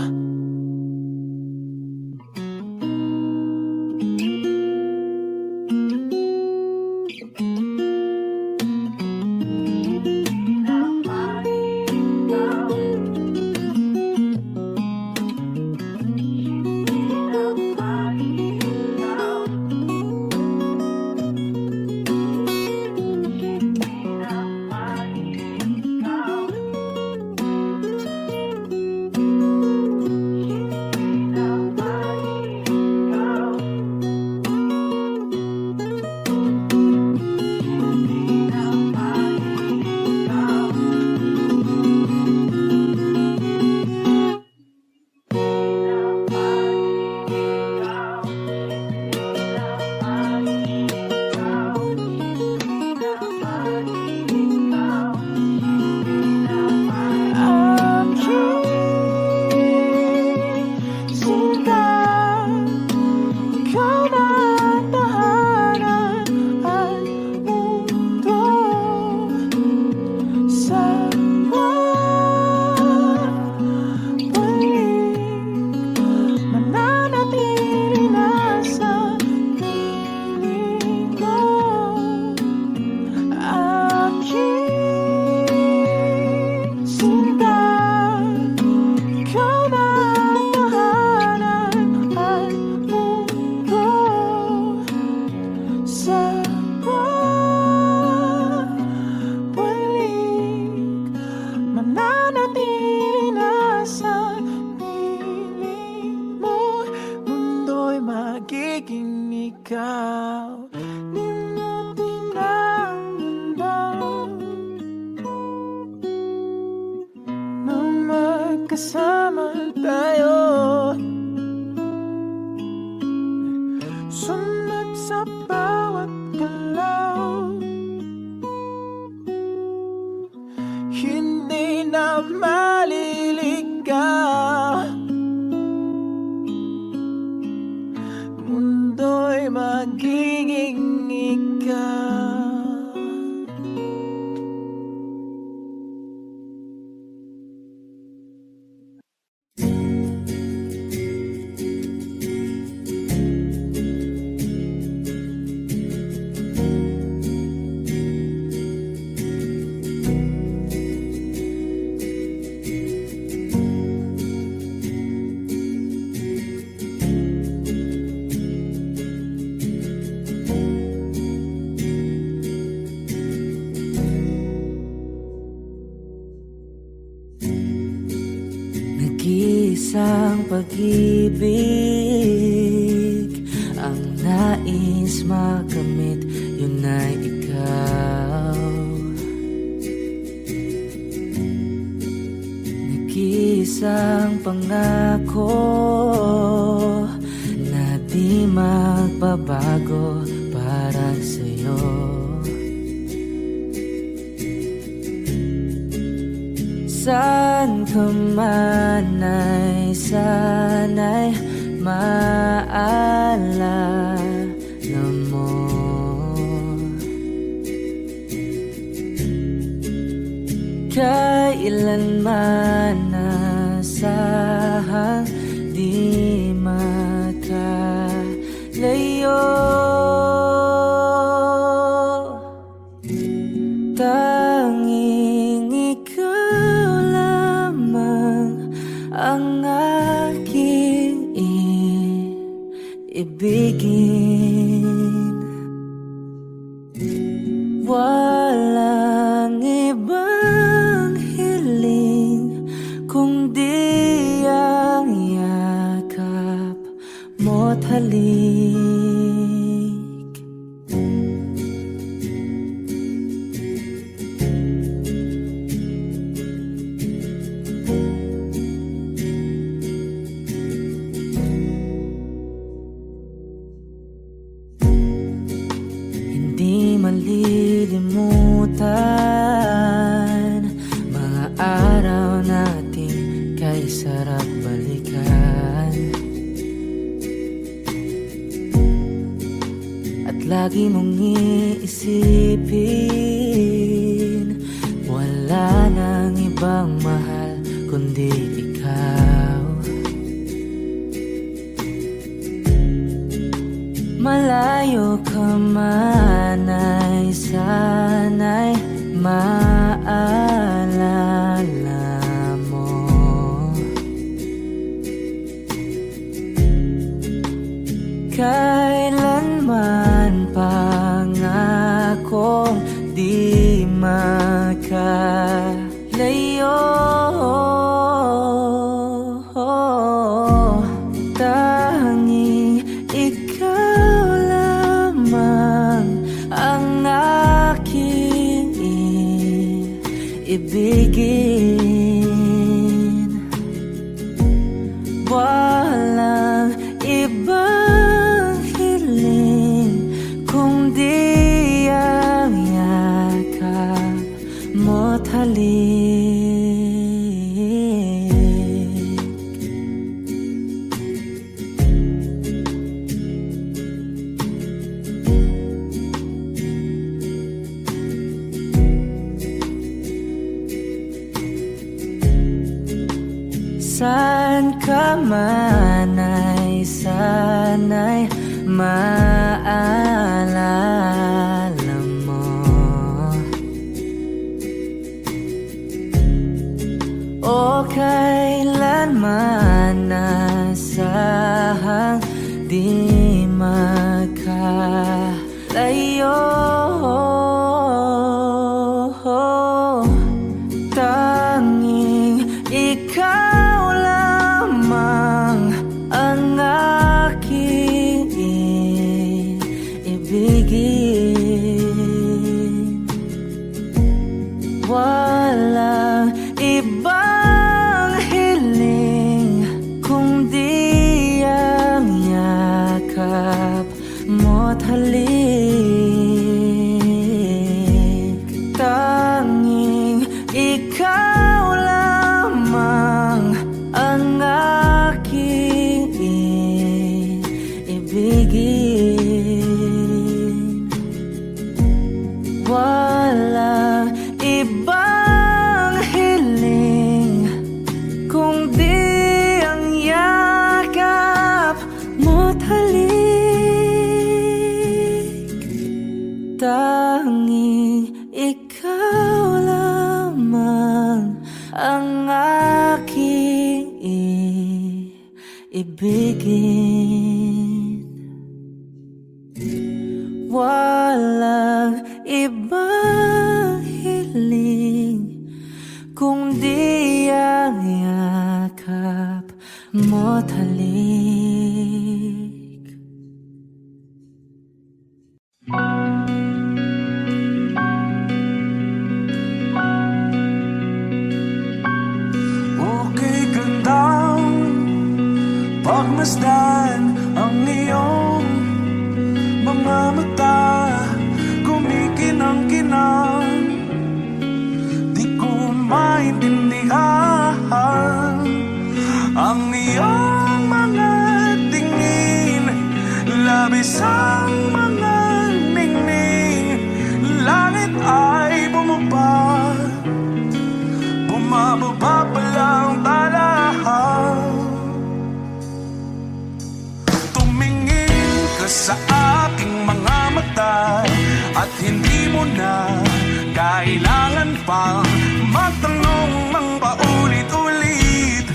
sa balik, mananatili na sa piling mo. Mundo'y magiging ikaw. Limutin ang mundo na magkasama tayo. Sunod sa bawat galaw, hindi na maliligaw. Mundo'y magiging ikaw. Nag-iisang pag-ibig ang nais makamit, yun ay ikaw. Nag-iisang pangako na di magbabago para sa'yo. Saan ka man ay sana'y maalala mo. Kailanman nasahang di makalayo. Tanging ikaw lamang ang aking ibigin. Walang ibang hiling kundi ang yakap mo't halik. Hindi malilimutan mga araw natin kay sarap balikan. At lagi mong iisipin, wala nang ibang mahal kundi ikaw. Malayo ka man ay sana'y maalala mo. Kailanman pangakong di makalayo. Tanging ikaw lamang ang aking ibigin. Walang ibang hiling kundi ang yakap mo't halik. Saan ka man ay sana'y maalala mo. O kailanman nasahang di makalayo. iyo. Tanging ikaw lamang ang aking ibigin. Walang ibang hiling kundi ang yakap mo't halik. Tanging ikaw lamang ang aking ibigin. Walang ibang hiling kundi ang yakap mo't halik. Tanging ikaw lamang ang aking ibigin. Walang ibang hiling kundi ang yakap mo't halik. Okay gandang pagmasdan ang iyong mga mata, kumikinang-kinang. Di ko maintindihan ang iyong mga tingin, labis ang mga ningning. Langit ay bumaba, bumababa pa lang talahaw. Tumingin ka sa aking mga mata at hindi mo na kailangan pang magtanong ng paulit-ulit.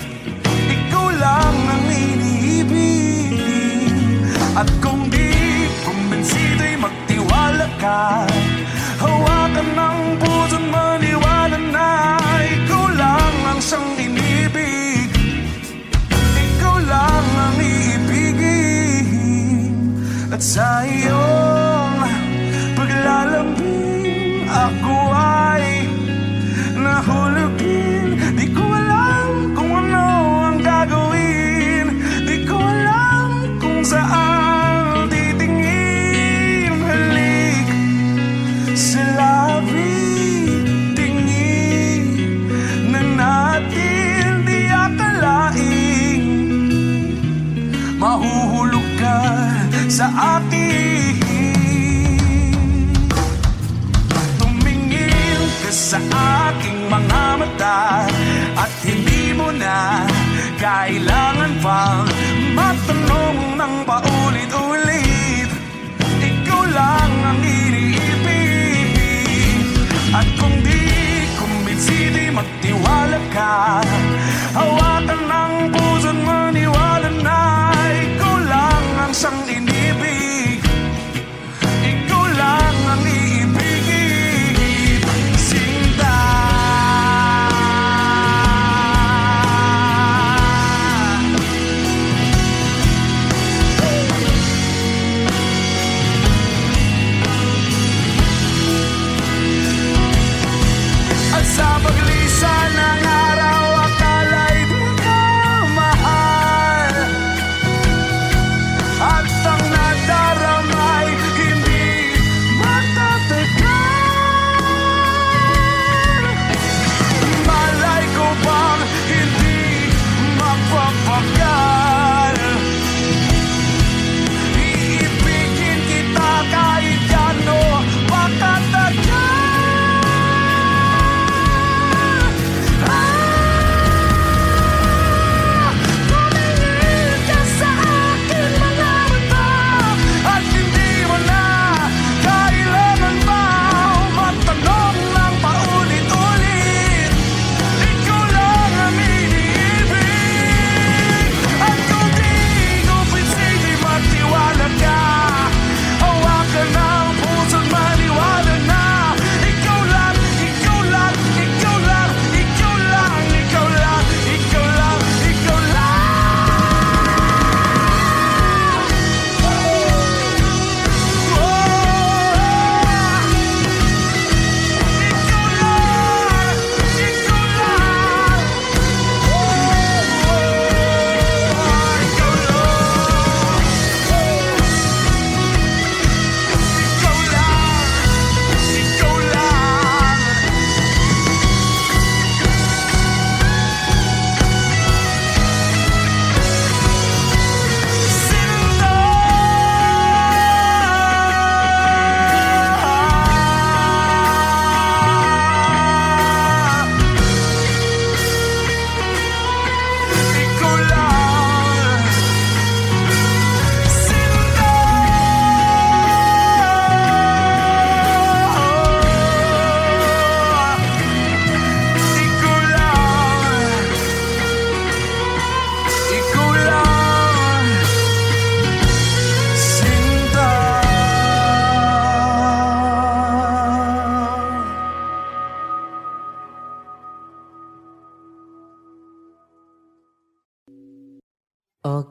Ikaw lang ang iniibig, at kung di kumbinsido'y magtiwala ka. Hawakan ng puso't maniwala na ikaw lang ang siyang inibig. Ikaw lang ang iibigin, at sa iyong paglalambing ako ay nahulog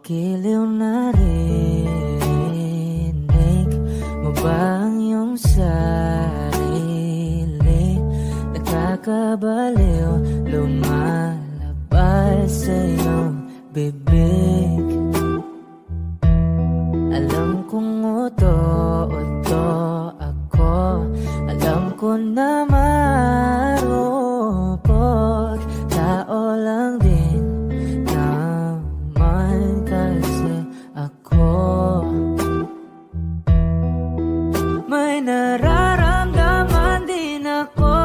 Giliw na rinig mo ba ang iyong sarili? Nakakabaliw, lumalabas sa iyong bibig. Alam kong uto-uto ako, alam ko na marupok, tao lang din naman kasi ako. May nararamdaman din ako,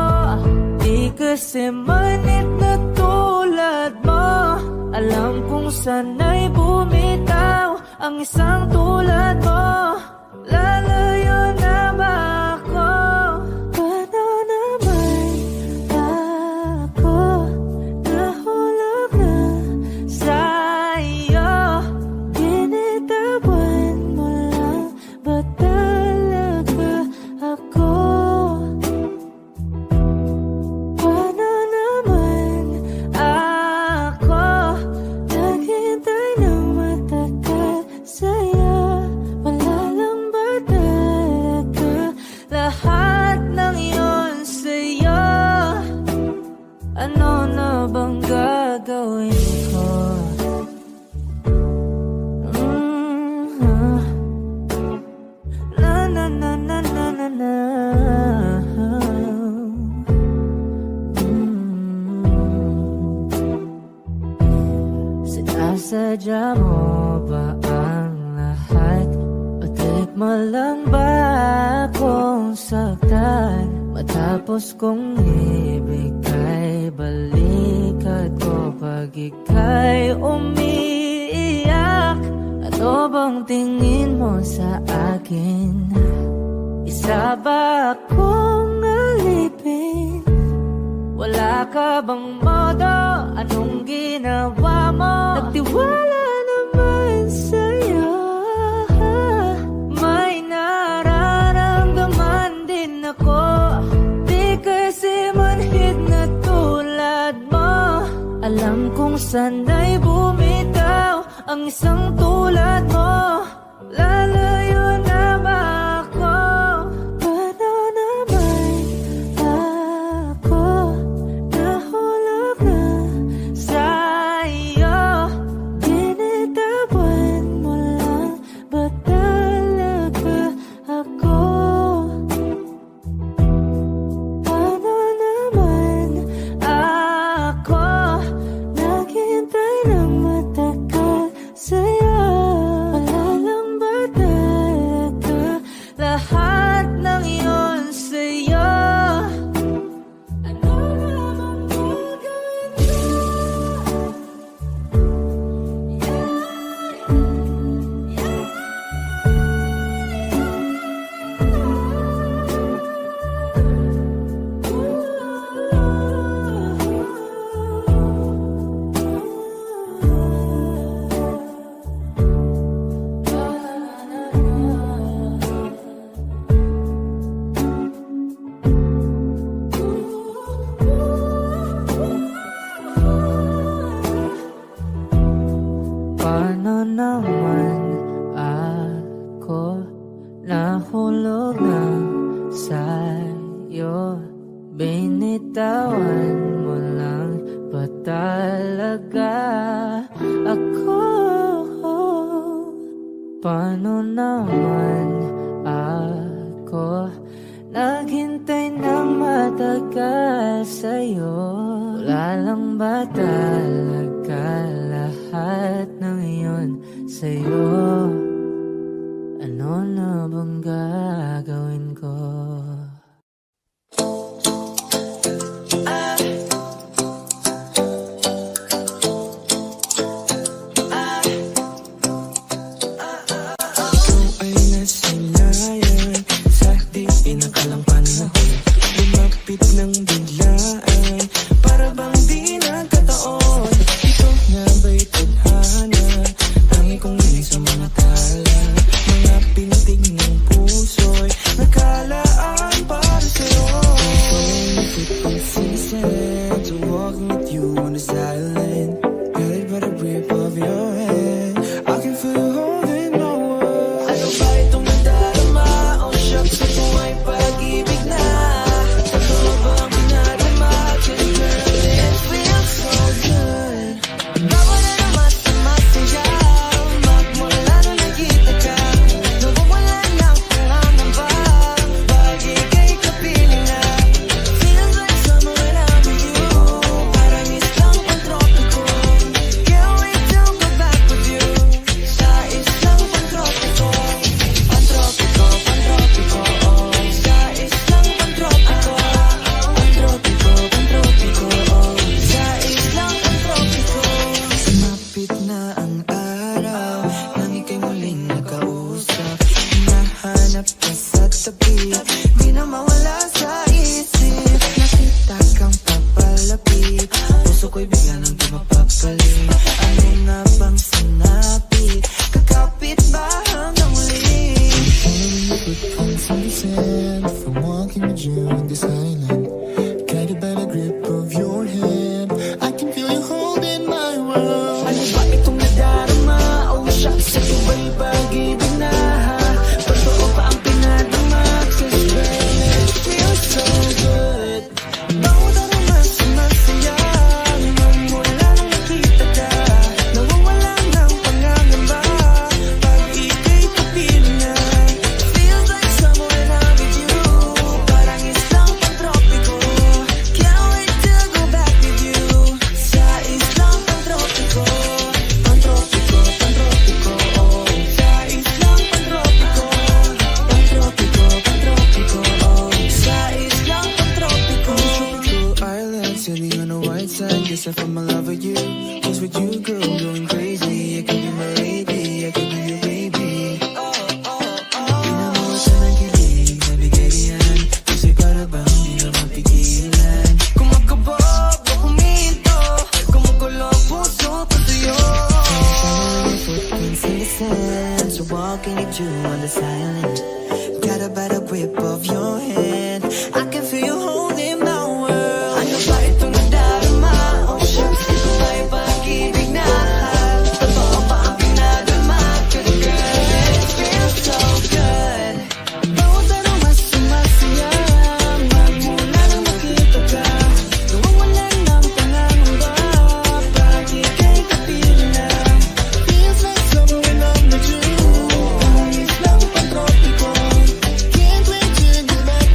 di kasi manit na tulad mo. Alam kong sana'y bumitaw ang isang tulad mo. Lalayo na ba ako? Paano naman ako nahulog na sa'yo? Binitawan mo lang ba talaga ako? Paano naman ako naghintay ng matagal sa'yo? Wala lang ba talaga lahat ng iyon sa'yo? Ano na bang gagawin ko? Na na na na na na na. Sinasadya mo ba ang lahat? O mo lang ba akong saktan? Matapos kong ibigay balikat ko pag ika'y umiiyak. Ano bang tingin mo sa akin? Isa ba akong alipin? Wala ka bang modo? Anong ginawa mo? Nagtiwala naman sa'yo. May nararamdaman din ako. Di kasi manhid na tulad mo. Alam kong sana'y bumitaw ang isang tulad mo. Lalayo na ba ako? Paano naman ako nahulog na sa'yo? Binitawan mo lang ba talaga ako? Paano naman ako naghintay ng matagal sa'yo? Wala lang ba talaga lahat ng iyon sa'yo? Ano naman gagawin ko? Paano naman ako nahulog na sa'yo? Binitawan mo lang ba talaga ako? Paano naman ako naghintay ng matagal sa'yo? Wala lang ba talaga lahat ng iyon sa'yo? Ano na bang gagawin ko? Ay nasinayan sa di inakalang panahon. Lumapit ng biglaan, para bang di nagkataon. Ito nga ba'y tadhana? Tangi kong sa mga tao. tabi, di na mawala sa isip. Nakita kang papalapit, puso ko'y bigla nang di mapapalit. Ano nga bang sinabi? Kakapit ba hanggang muli? Footprints in the sand, from walking with you in this island, guided by the grip of your hand, I can feel you holding my world. Ano ba itong nadarama? Oh shucks, ito ba'y pag-ibig na? Totoo pa ang pinadama? 'Cause girl, it feels so good. Bawat aroma sumasaya, magmula nang nakita ka, nawawala ng pangangamba pag ika'y kapiling na. Feels like summer when I'm with you, parang islang pantropiko. Can't wait to go back with you, sa islang pantropiko. Pantropiko, pantropiko, oh. Sa islang pantropiko. Pantropiko, pantropiko, oh. Sa islang pantropiko. Tropical island, sitting on the white sand. Guess I found my love with you. Was with you, girl, going crazy. I could be my lady, I could be your baby. Pinamuha siya ng kilig, nabigay yan. Kasi para bang di na mapigilan. Kumakabog o huminto, kumukulo ang puso ko sa'yo. Following your footprints in the sand, So walking with you on the silent, got a better grip of your hand. I can feel you holding my world. Ano ba itong nadarama? Oh shucks, ito ba'y pag-ibig na? Totoo ba ang pinadama? 'Cause girl, it feels so good. Bawat aroma sumasaya, magmula nang makita ka, nawawalan ng pangangamba pag ika'y kapiling na. feels like summer when I'm with you. Parang islang pantropiko. Can't wait to go back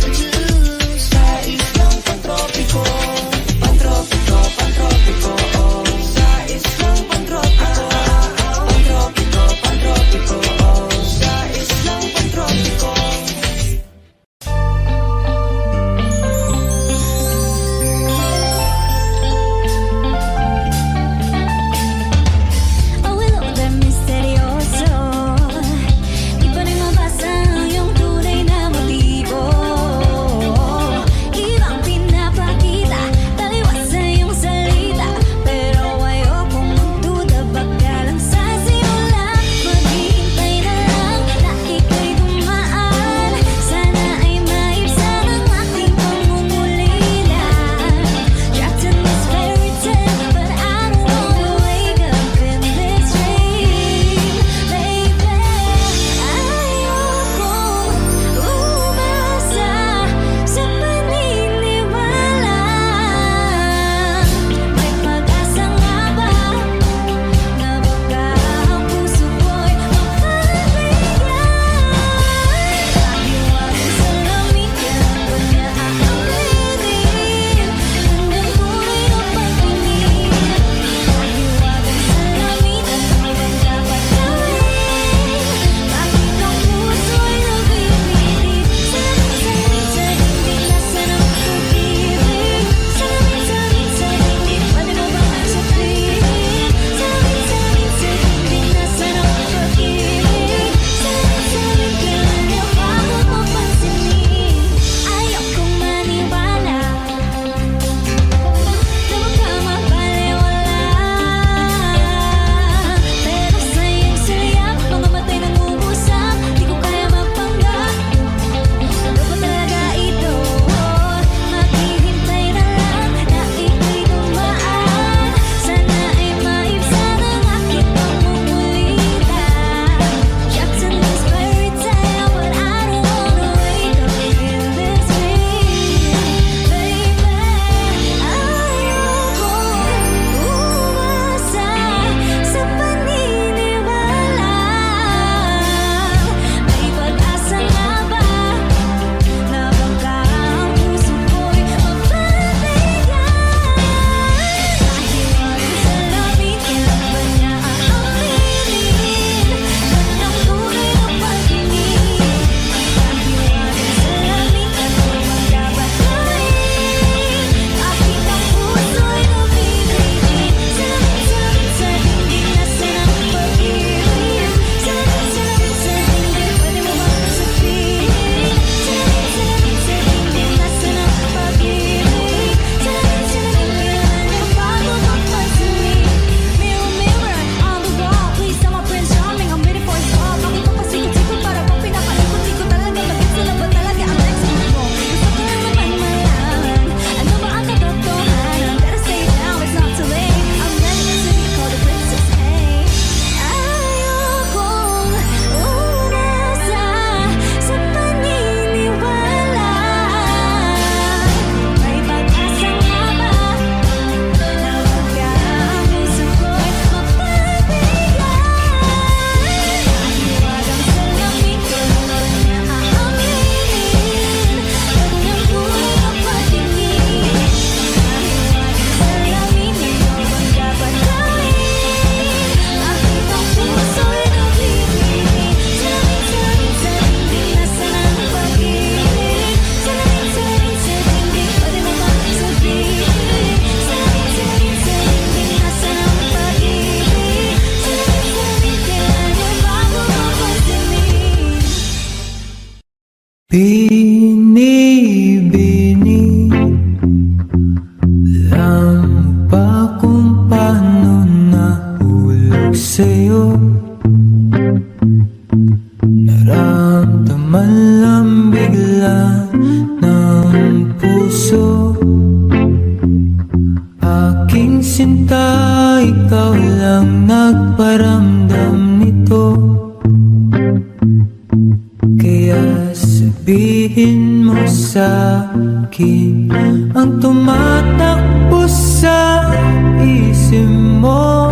sa akin ang tumatakbo sa isip mo.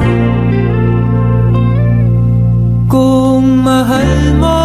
Kung mahal mo